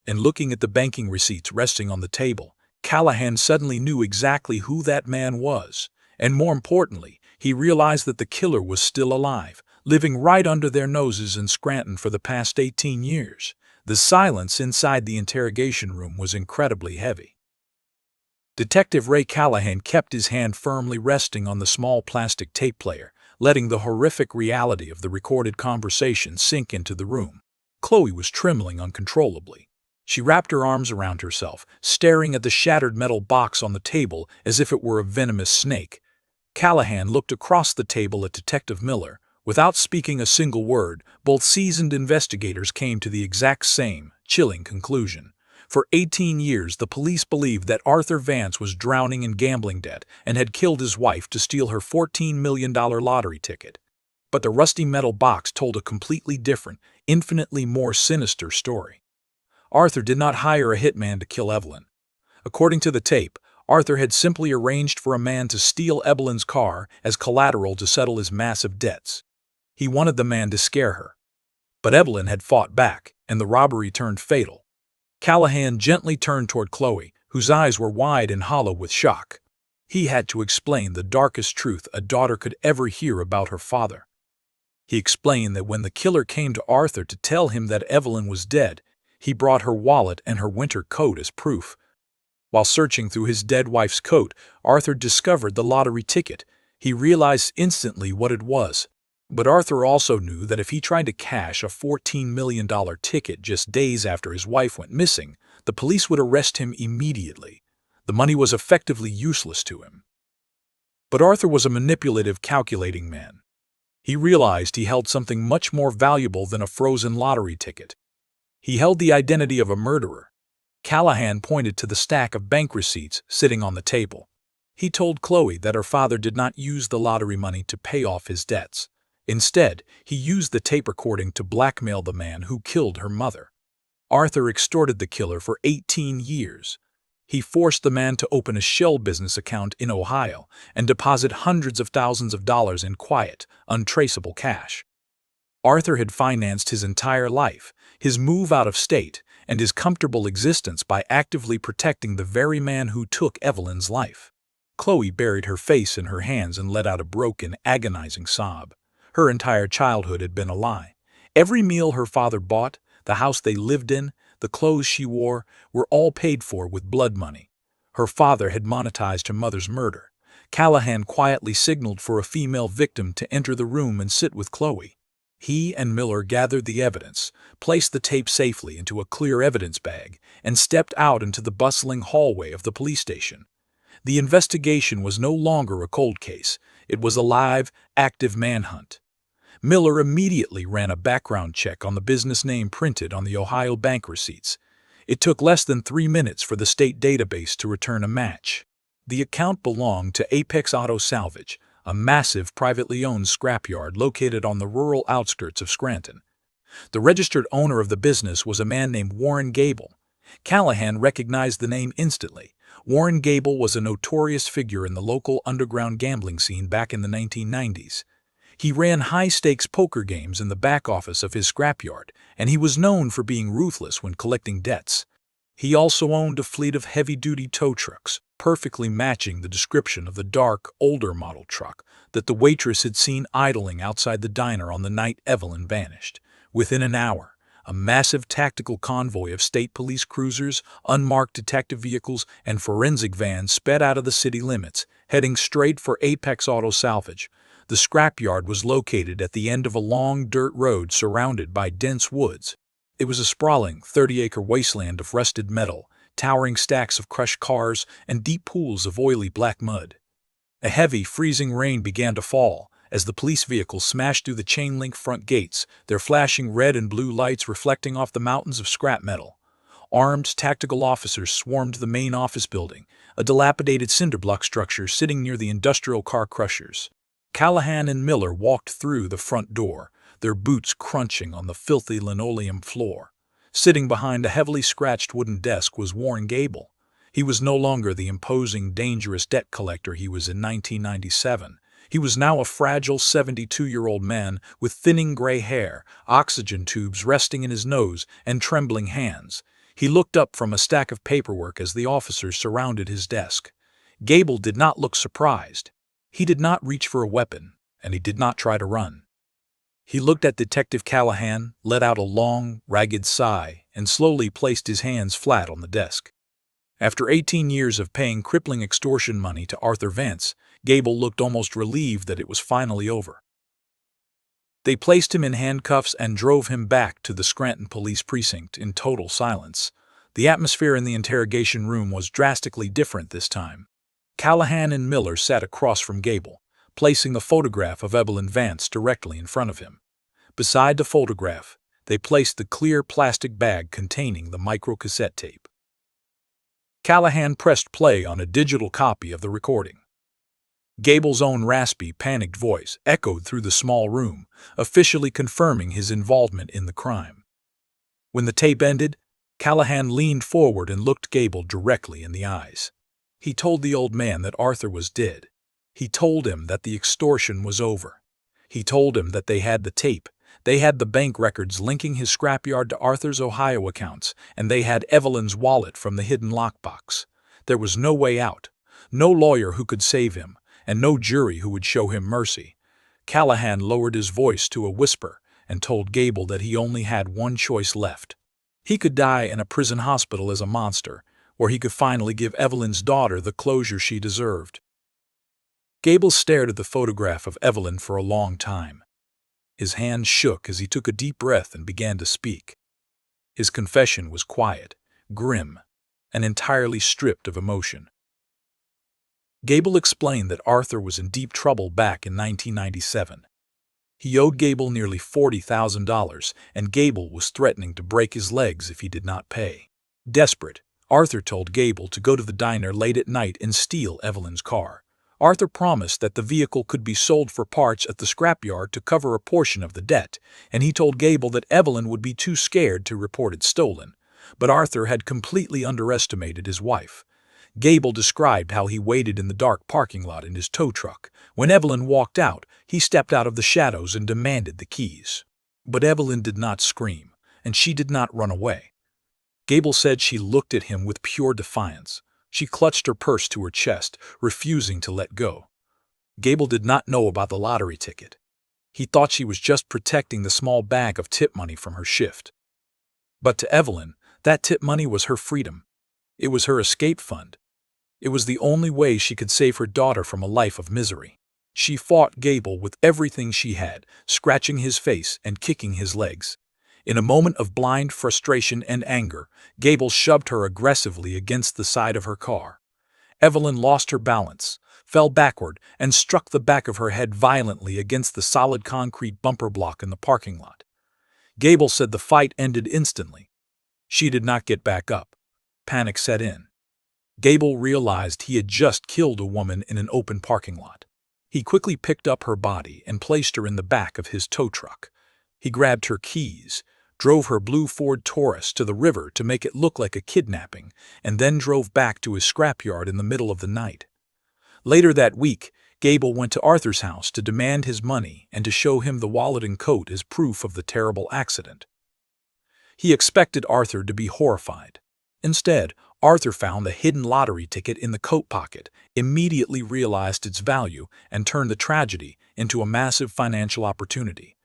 And looking at the banking receipts resting on the table, Callahan suddenly knew exactly who that man was. And more importantly, he realized that the killer was still alive, living right under their noses in Scranton for the past 18 years. The silence inside the interrogation room was incredibly heavy. Detective Ray Callahan kept his hand firmly resting on the small plastic tape player, letting the horrific reality of the recorded conversation sink into the room. Chloe was trembling uncontrollably. She wrapped her arms around herself, staring at the shattered metal box on the table as if it were a venomous snake. Callahan looked across the table at Detective Miller. Without speaking a single word, both seasoned investigators came to the exact same, chilling conclusion. For 18 years, the police believed that Arthur Vance was drowning in gambling debt and had killed his wife to steal her $14 million lottery ticket. But the rusty metal box told a completely different, infinitely more sinister story. Arthur did not hire a hitman to kill Evelyn. According to the tape, Arthur had simply arranged for a man to steal Evelyn's car as collateral to settle his massive debts. He wanted the man to scare her. But Evelyn had fought back, and the robbery turned fatal. Callahan gently turned toward Chloe, whose eyes were wide and hollow with shock. He had to explain the darkest truth a daughter could ever hear about her father. He explained that when the killer came to Arthur to tell him that Evelyn was dead, he brought her wallet and her winter coat as proof. While searching through his dead wife's coat, Arthur discovered the lottery ticket. He realized instantly what it was. But Arthur also knew that if he tried to cash a $14 million ticket just days after his wife went missing, the police would arrest him immediately. The money was effectively useless to him. But Arthur was a manipulative, calculating man. He realized he held something much more valuable than a frozen lottery ticket. He held the identity of a murderer. Callahan pointed to the stack of bank receipts sitting on the table. He told Chloe that her father did not use the lottery money to pay off his debts. Instead, he used the tape recording to blackmail the man who killed her mother. Arthur extorted the killer for 18 years. He forced the man to open a shell business account in Ohio and deposit hundreds of thousands of dollars in quiet, untraceable cash. Arthur had financed his entire life, his move out of state, and his comfortable existence by actively protecting the very man who took Evelyn's life. Chloe buried her face in her hands and let out a broken, agonizing sob. Her entire childhood had been a lie. Every meal her father bought, the house they lived in, the clothes she wore, were all paid for with blood money. Her father had monetized her mother's murder. Callahan quietly signaled for a female victim to enter the room and sit with Chloe. He and Miller gathered the evidence, placed the tape safely into a clear evidence bag, and stepped out into the bustling hallway of the police station. The investigation was no longer a cold case. It was a live, active manhunt. Miller immediately ran a background check on the business name printed on the Ohio bank receipts. It took less than 3 minutes for the state database to return a match. The account belonged to Apex Auto Salvage, a massive privately owned scrapyard located on the rural outskirts of Scranton. The registered owner of the business was a man named Warren Gable. Callahan recognized the name instantly. Warren Gable was a notorious figure in the local underground gambling scene back in the 1990s. He ran high-stakes poker games in the back office of his scrapyard, and he was known for being ruthless when collecting debts. He also owned a fleet of heavy-duty tow trucks, perfectly matching the description of the dark, older model truck that the waitress had seen idling outside the diner on the night Evelyn vanished. Within an hour, a massive tactical convoy of state police cruisers, unmarked detective vehicles, and forensic vans sped out of the city limits, heading straight for Apex Auto Salvage. The scrapyard was located at the end of a long dirt road surrounded by dense woods. It was a sprawling, 30-acre wasteland of rusted metal, towering stacks of crushed cars, and deep pools of oily black mud. A heavy, freezing rain began to fall as the police vehicles smashed through the chain-link front gates, their flashing red and blue lights reflecting off the mountains of scrap metal. Armed tactical officers swarmed the main office building, a dilapidated cinder-block structure sitting near the industrial car crushers. Callahan and Miller walked through the front door, their boots crunching on the filthy linoleum floor. Sitting behind a heavily scratched wooden desk was Warren Gable. He was no longer the imposing, dangerous debt collector he was in 1997. He was now a fragile 72-year-old man with thinning gray hair, oxygen tubes resting in his nose, and trembling hands. He looked up from a stack of paperwork as the officers surrounded his desk. Gable did not look surprised. He did not reach for a weapon, and he did not try to run. He looked at Detective Callahan, let out a long, ragged sigh, and slowly placed his hands flat on the desk. After 18 years of paying crippling extortion money to Arthur Vance, Gable looked almost relieved that it was finally over. They placed him in handcuffs and drove him back to the Scranton Police Precinct in total silence. The atmosphere in the interrogation room was drastically different this time. Callahan and Miller sat across from Gable, placing a photograph of Evelyn Vance directly in front of him. Beside the photograph, they placed the clear plastic bag containing the microcassette tape. Callahan pressed play on a digital copy of the recording. Gable's own raspy, panicked voice echoed through the small room, officially confirming his involvement in the crime. When the tape ended, Callahan leaned forward and looked Gable directly in the eyes. He told the old man that Arthur was dead. He told him that the extortion was over. He told him that they had the tape, they had the bank records linking his scrapyard to Arthur's Ohio accounts, and they had Evelyn's wallet from the hidden lockbox. There was no way out, no lawyer who could save him, and no jury who would show him mercy. Callahan lowered his voice to a whisper and told Gable that he only had one choice left. He could die in a prison hospital as a monster, or he could finally give Evelyn's daughter the closure she deserved. Gable stared at the photograph of Evelyn for a long time. His hands shook as he took a deep breath and began to speak. His confession was quiet, grim, and entirely stripped of emotion. Gable explained that Arthur was in deep trouble back in 1997. He owed Gable nearly $40,000, and Gable was threatening to break his legs if he did not pay. Desperate, Arthur told Gable to go to the diner late at night and steal Evelyn's car. Arthur promised that the vehicle could be sold for parts at the scrapyard to cover a portion of the debt, and he told Gable that Evelyn would be too scared to report it stolen. But Arthur had completely underestimated his wife. Gable described how he waited in the dark parking lot in his tow truck. When Evelyn walked out, he stepped out of the shadows and demanded the keys. But Evelyn did not scream, and she did not run away. Gable said she looked at him with pure defiance. She clutched her purse to her chest, refusing to let go. Gable did not know about the lottery ticket. He thought she was just protecting the small bag of tip money from her shift. But to Evelyn, that tip money was her freedom. It was her escape fund. It was the only way she could save her daughter from a life of misery. She fought Gable with everything she had, scratching his face and kicking his legs. In a moment of blind frustration and anger, Gable shoved her aggressively against the side of her car. Evelyn lost her balance, fell backward, and struck the back of her head violently against the solid concrete bumper block in the parking lot. Gable said the fight ended instantly. She did not get back up. Panic set in. Gable realized he had just killed a woman in an open parking lot. He quickly picked up her body and placed her in the back of his tow truck. He grabbed her keys, drove her blue Ford Taurus to the river to make it look like a kidnapping, and then drove back to his scrapyard in the middle of the night. Later that week, Gable went to Arthur's house to demand his money and to show him the wallet and coat as proof of the terrible accident. He expected Arthur to be horrified. Instead, Arthur found the hidden lottery ticket in the coat pocket, immediately realized its value, and turned the tragedy into a massive financial opportunity.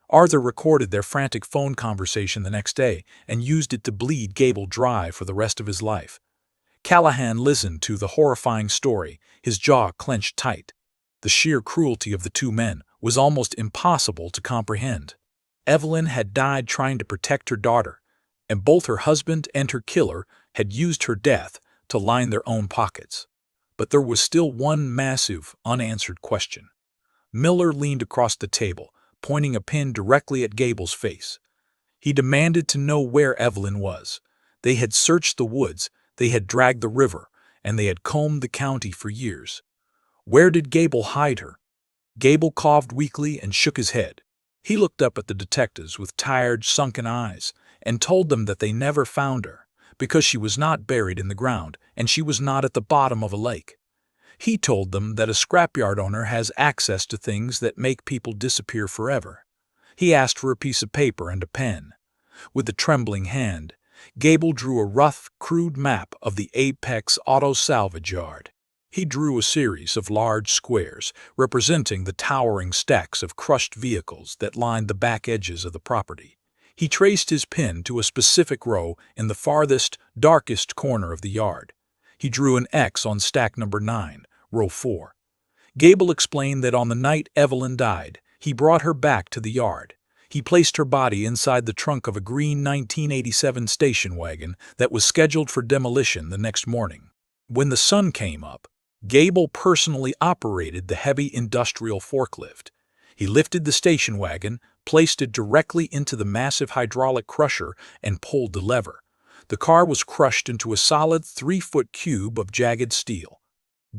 Arthur recorded their frantic phone conversation the next day and used it to bleed Gable dry for the rest of his life. Callahan listened to the horrifying story, his jaw clenched tight. The sheer cruelty of the two men was almost impossible to comprehend. Evelyn had died trying to protect her daughter, and both her husband and her killer had used her death to line their own pockets. But there was still one massive, unanswered question. Miller leaned across the table, pointing a pin directly at Gable's face. He demanded to know where Evelyn was. They had searched the woods, they had dragged the river, and they had combed the county for years. Where did Gable hide her? Gable coughed weakly and shook his head. He looked up at the detectives with tired, sunken eyes and told them that they never found her, because she was not buried in the ground and she was not at the bottom of a lake. He told them that a scrapyard owner has access to things that make people disappear forever. He asked for a piece of paper and a pen. With a trembling hand, Gable drew a rough, crude map of the Apex Auto Salvage Yard. He drew a series of large squares representing the towering stacks of crushed vehicles that lined the back edges of the property. He traced his pen to a specific row in the farthest, darkest corner of the yard. He drew an X on stack number 9, row 4. Gable explained that on the night Evelyn died, he brought her back to the yard. He placed her body inside the trunk of a green 1987 station wagon that was scheduled for demolition the next morning. When the sun came up, Gable personally operated the heavy industrial forklift. He lifted the station wagon, placed it directly into the massive hydraulic crusher, and pulled the lever. The car was crushed into a solid 3-foot cube of jagged steel.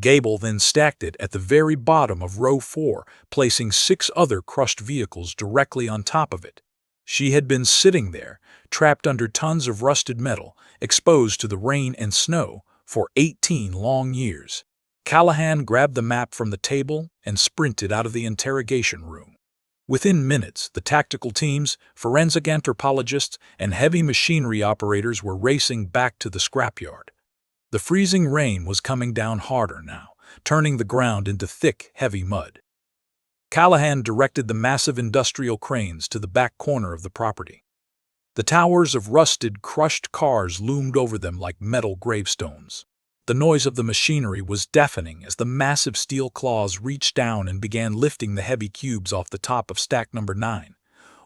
Gable then stacked it at the very bottom of row 4, placing 6 other crushed vehicles directly on top of it. She had been sitting there, trapped under tons of rusted metal, exposed to the rain and snow, for 18 long years. Callahan grabbed the map from the table and sprinted out of the interrogation room. Within minutes, the tactical teams, forensic anthropologists, and heavy machinery operators were racing back to the scrapyard. The freezing rain was coming down harder now, turning the ground into thick, heavy mud. Callahan directed the massive industrial cranes to the back corner of the property. The towers of rusted, crushed cars loomed over them like metal gravestones. The noise of the machinery was deafening as the massive steel claws reached down and began lifting the heavy cubes off the top of stack number 9.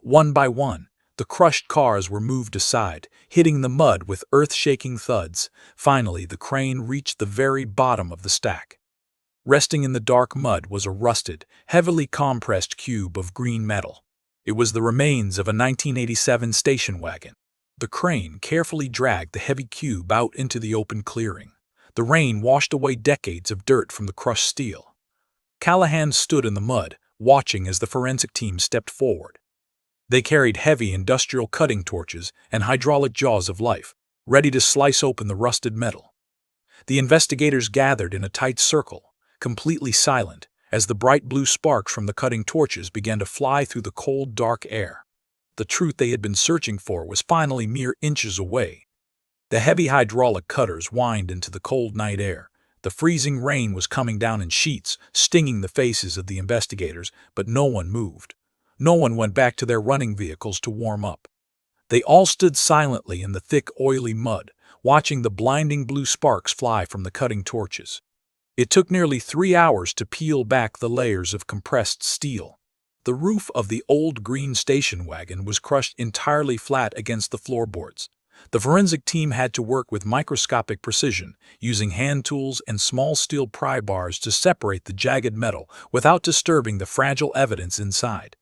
One by one, the crushed cars were moved aside, hitting the mud with earth-shaking thuds. Finally, the crane reached the very bottom of the stack. Resting in the dark mud was a rusted, heavily compressed cube of green metal. It was the remains of a 1987 station wagon. The crane carefully dragged the heavy cube out into the open clearing. The rain washed away decades of dirt from the crushed steel. Callahan stood in the mud, watching as the forensic team stepped forward. They carried heavy industrial cutting torches and hydraulic jaws of life, ready to slice open the rusted metal. The investigators gathered in a tight circle, completely silent, as the bright blue sparks from the cutting torches began to fly through the cold, dark air. The truth they had been searching for was finally mere inches away. The heavy hydraulic cutters whined into the cold night air. The freezing rain was coming down in sheets, stinging the faces of the investigators, but no one moved. No one went back to their running vehicles to warm up. They all stood silently in the thick, oily mud, watching the blinding blue sparks fly from the cutting torches. It took nearly 3 hours to peel back the layers of compressed steel. The roof of the old green station wagon was crushed entirely flat against the floorboards. The forensic team had to work with microscopic precision, using hand tools and small steel pry bars to separate the jagged metal without disturbing the fragile evidence inside.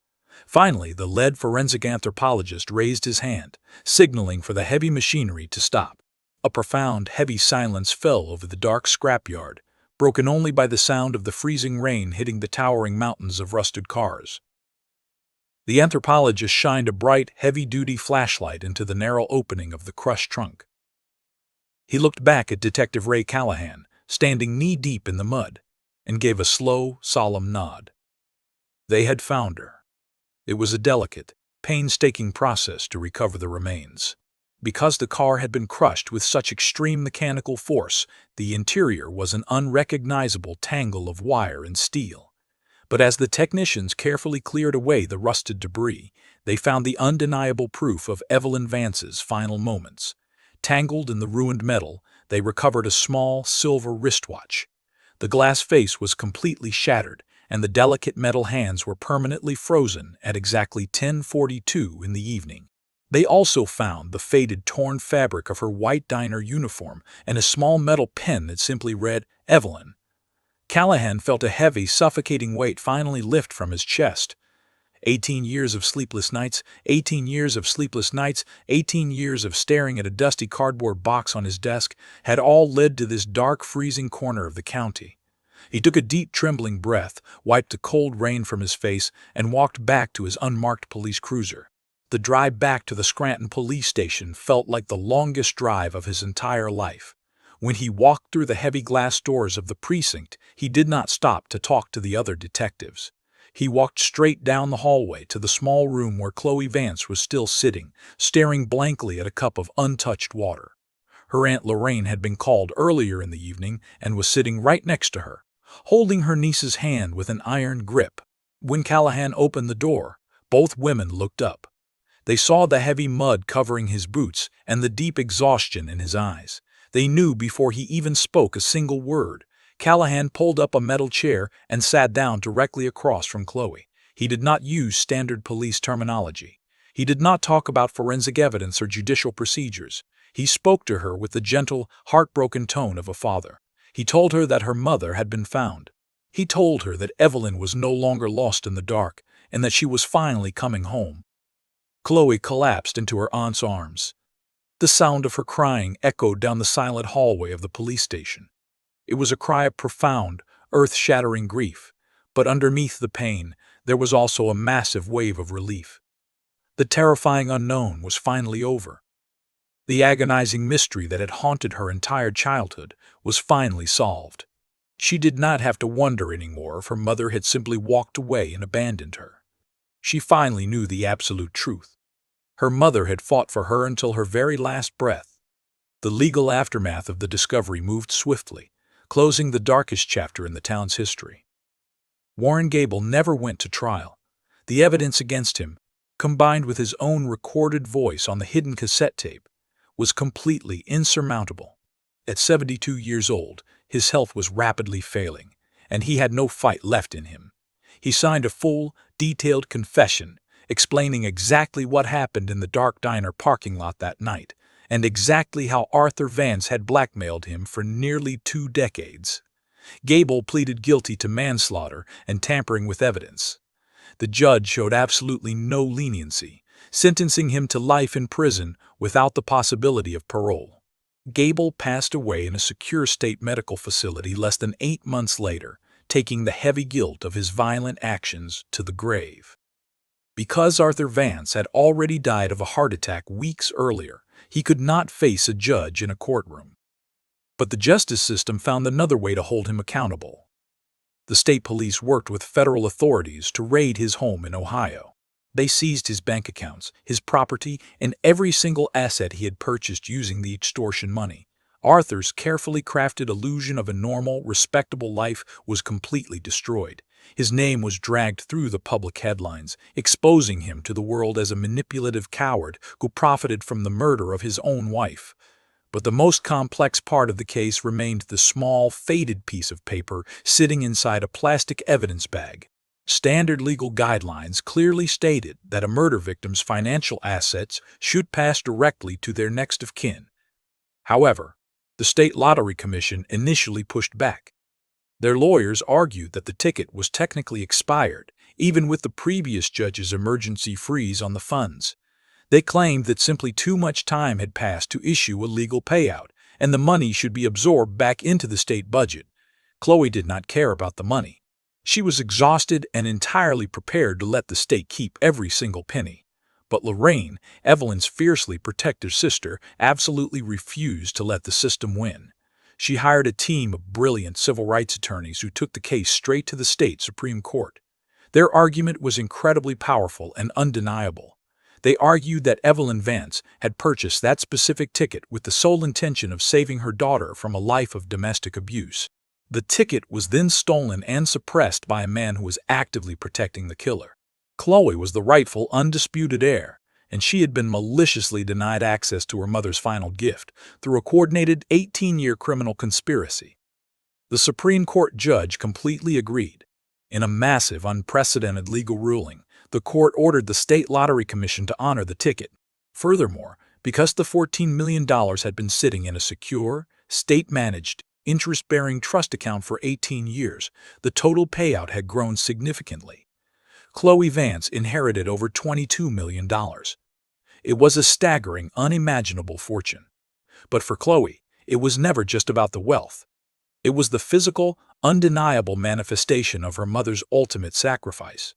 Finally, the lead forensic anthropologist raised his hand, signaling for the heavy machinery to stop. A profound, heavy silence fell over the dark scrapyard, broken only by the sound of the freezing rain hitting the towering mountains of rusted cars. The anthropologist shined a bright, heavy-duty flashlight into the narrow opening of the crushed trunk. He looked back at Detective Ray Callahan, standing knee-deep in the mud, and gave a slow, solemn nod. They had found her. It was a delicate, painstaking process to recover the remains. Because the car had been crushed with such extreme mechanical force, the interior was an unrecognizable tangle of wire and steel. But as the technicians carefully cleared away the rusted debris, they found the undeniable proof of Evelyn Vance's final moments. Tangled in the ruined metal, they recovered a small, silver wristwatch. The glass face was completely shattered, and the delicate metal hands were permanently frozen at exactly 10:42 in the evening. They also found the faded, torn fabric of her white diner uniform and a small metal pen that simply read, "Evelyn." Callahan felt a heavy, suffocating weight finally lift from his chest. 18 years of sleepless nights, 18 years of sleepless nights, 18 years of staring at a dusty cardboard box on his desk had all led to this dark, freezing corner of the county. He took a deep, trembling breath, wiped the cold rain from his face, and walked back to his unmarked police cruiser. The drive back to the Scranton police station felt like the longest drive of his entire life. When he walked through the heavy glass doors of the precinct, he did not stop to talk to the other detectives. He walked straight down the hallway to the small room where Chloe Vance was still sitting, staring blankly at a cup of untouched water. Her Aunt Lorraine had been called earlier in the evening and was sitting right next to her, holding her niece's hand with an iron grip. When Callahan opened the door, both women looked up. They saw the heavy mud covering his boots and the deep exhaustion in his eyes. They knew before he even spoke a single word. Callahan pulled up a metal chair and sat down directly across from Chloe. He did not use standard police terminology. He did not talk about forensic evidence or judicial procedures. He spoke to her with the gentle, heartbroken tone of a father. He told her that her mother had been found. He told her that Evelyn was no longer lost in the dark and that she was finally coming home. Chloe collapsed into her aunt's arms. The sound of her crying echoed down the silent hallway of the police station. It was a cry of profound, earth-shattering grief, but underneath the pain, there was also a massive wave of relief. The terrifying unknown was finally over. The agonizing mystery that had haunted her entire childhood was finally solved. She did not have to wonder anymore if her mother had simply walked away and abandoned her. She finally knew the absolute truth. Her mother had fought for her until her very last breath. The legal aftermath of the discovery moved swiftly, closing the darkest chapter in the town's history. Warren Gable never went to trial. The evidence against him, combined with his own recorded voice on the hidden cassette tape, was completely insurmountable. At 72 years old, his health was rapidly failing, and he had no fight left in him. He signed a full, detailed confession explaining exactly what happened in the dark diner parking lot that night, and exactly how Arthur Vance had blackmailed him for nearly 2 decades. Gable pleaded guilty to manslaughter and tampering with evidence. The judge showed absolutely no leniency, sentencing him to life in prison without the possibility of parole. Gable passed away in a secure state medical facility less than 8 months later, taking the heavy guilt of his violent actions to the grave. Because Arthur Vance had already died of a heart attack weeks earlier, he could not face a judge in a courtroom. But the justice system found another way to hold him accountable. The state police worked with federal authorities to raid his home in Ohio. They seized his bank accounts, his property, and every single asset he had purchased using the extortion money. Arthur's carefully crafted illusion of a normal, respectable life was completely destroyed. His name was dragged through the public headlines, exposing him to the world as a manipulative coward who profited from the murder of his own wife. But the most complex part of the case remained the small, faded piece of paper sitting inside a plastic evidence bag. Standard legal guidelines clearly stated that a murder victim's financial assets should pass directly to their next of kin. However, the State Lottery Commission initially pushed back. Their lawyers argued that the ticket was technically expired, even with the previous judge's emergency freeze on the funds. They claimed that simply too much time had passed to issue a legal payout, and the money should be absorbed back into the state budget. Chloe did not care about the money. She was exhausted and entirely prepared to let the state keep every single penny. But Lorraine, Evelyn's fiercely protective sister, absolutely refused to let the system win. She hired a team of brilliant civil rights attorneys who took the case straight to the state Supreme Court. Their argument was incredibly powerful and undeniable. They argued that Evelyn Vance had purchased that specific ticket with the sole intention of saving her daughter from a life of domestic abuse. The ticket was then stolen and suppressed by a man who was actively protecting the killer. Chloe was the rightful, undisputed heir, and she had been maliciously denied access to her mother's final gift through a coordinated 18-year criminal conspiracy. The Supreme Court judge completely agreed. In a massive, unprecedented legal ruling, the court ordered the State Lottery Commission to honor the ticket. Furthermore, because the $14 million had been sitting in a secure, state-managed, interest-bearing trust account for 18 years, the total payout had grown significantly. Chloe Vance inherited over $22 million. It was a staggering, unimaginable fortune. But for Chloe, it was never just about the wealth. It was the physical, undeniable manifestation of her mother's ultimate sacrifice.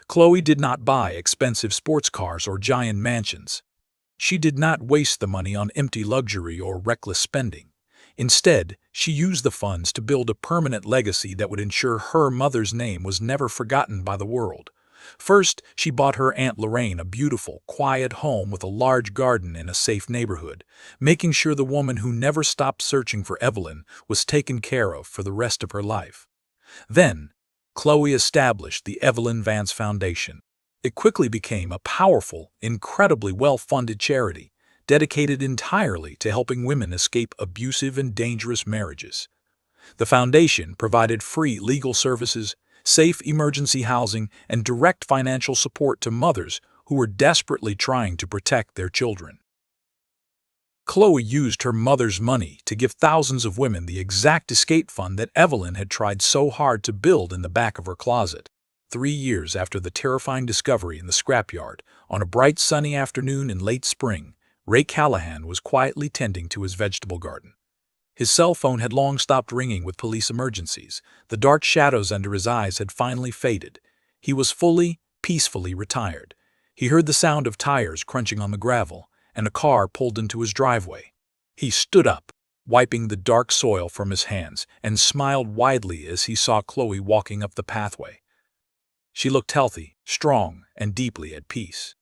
Chloe did not buy expensive sports cars or giant mansions. She did not waste the money on empty luxury or reckless spending. Instead, she used the funds to build a permanent legacy that would ensure her mother's name was never forgotten by the world. First, she bought her Aunt Lorraine a beautiful, quiet home with a large garden in a safe neighborhood, making sure the woman who never stopped searching for Evelyn was taken care of for the rest of her life. Then, Chloe established the Evelyn Vance Foundation. It quickly became a powerful, incredibly well-funded charity, dedicated entirely to helping women escape abusive and dangerous marriages. The foundation provided free legal services, safe emergency housing, and direct financial support to mothers who were desperately trying to protect their children. Chloe used her mother's money to give thousands of women the exact escape fund that Evelyn had tried so hard to build in the back of her closet. 3 years after the terrifying discovery in the scrapyard, on a bright sunny afternoon in late spring, Ray Callahan was quietly tending to his vegetable garden. His cell phone had long stopped ringing with police emergencies. The dark shadows under his eyes had finally faded. He was fully, peacefully retired. He heard the sound of tires crunching on the gravel, and a car pulled into his driveway. He stood up, wiping the dark soil from his hands, and smiled widely as he saw Chloe walking up the pathway. She looked healthy, strong, and deeply at peace.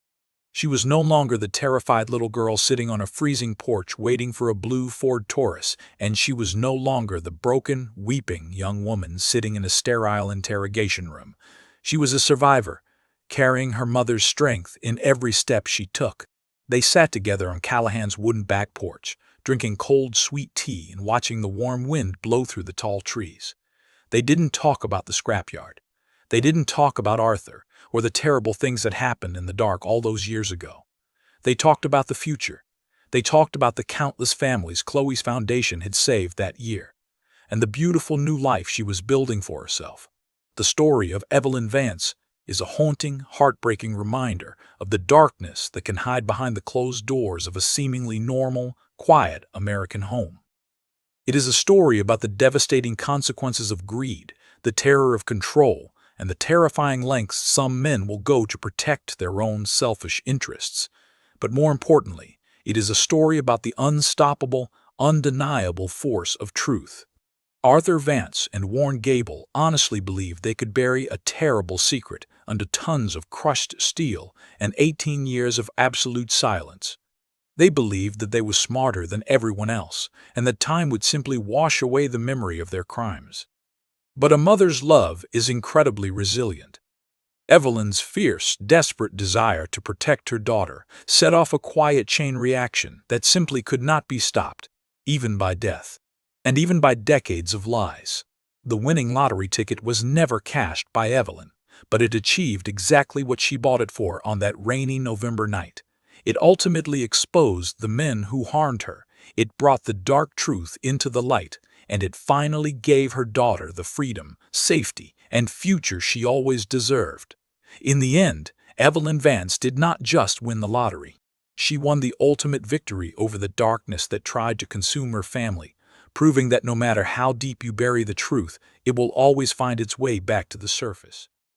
She was no longer the terrified little girl sitting on a freezing porch waiting for a blue Ford Taurus, and she was no longer the broken, weeping young woman sitting in a sterile interrogation room. She was a survivor, carrying her mother's strength in every step she took. They sat together on Callahan's wooden back porch, drinking cold, sweet tea and watching the warm wind blow through the tall trees. They didn't talk about the scrapyard. They didn't talk about Arthur or the terrible things that happened in the dark all those years ago. They talked about the future. They talked about the countless families Chloe's foundation had saved that year, and the beautiful new life she was building for herself. The story of Evelyn Vance is a haunting, heartbreaking reminder of the darkness that can hide behind the closed doors of a seemingly normal, quiet American home. It is a story about the devastating consequences of greed, the terror of control, and the terrifying lengths some men will go to protect their own selfish interests. But more importantly, it is a story about the unstoppable, undeniable force of truth. Arthur Vance and Warren Gable honestly believed they could bury a terrible secret under tons of crushed steel and 18 years of absolute silence. They believed that they were smarter than everyone else, and that time would simply wash away the memory of their crimes. But a mother's love is incredibly resilient. Evelyn's fierce, desperate desire to protect her daughter set off a quiet chain reaction that simply could not be stopped, even by death, and even by decades of lies. The winning lottery ticket was never cashed by Evelyn, but it achieved exactly what she bought it for on that rainy November night. It ultimately exposed the men who harmed her. It brought the dark truth into the light, and it finally gave her daughter the freedom, safety, and future she always deserved. In the end, Evelyn Vance did not just win the lottery. She won the ultimate victory over the darkness that tried to consume her family, proving that no matter how deep you bury the truth, it will always find its way back to the surface.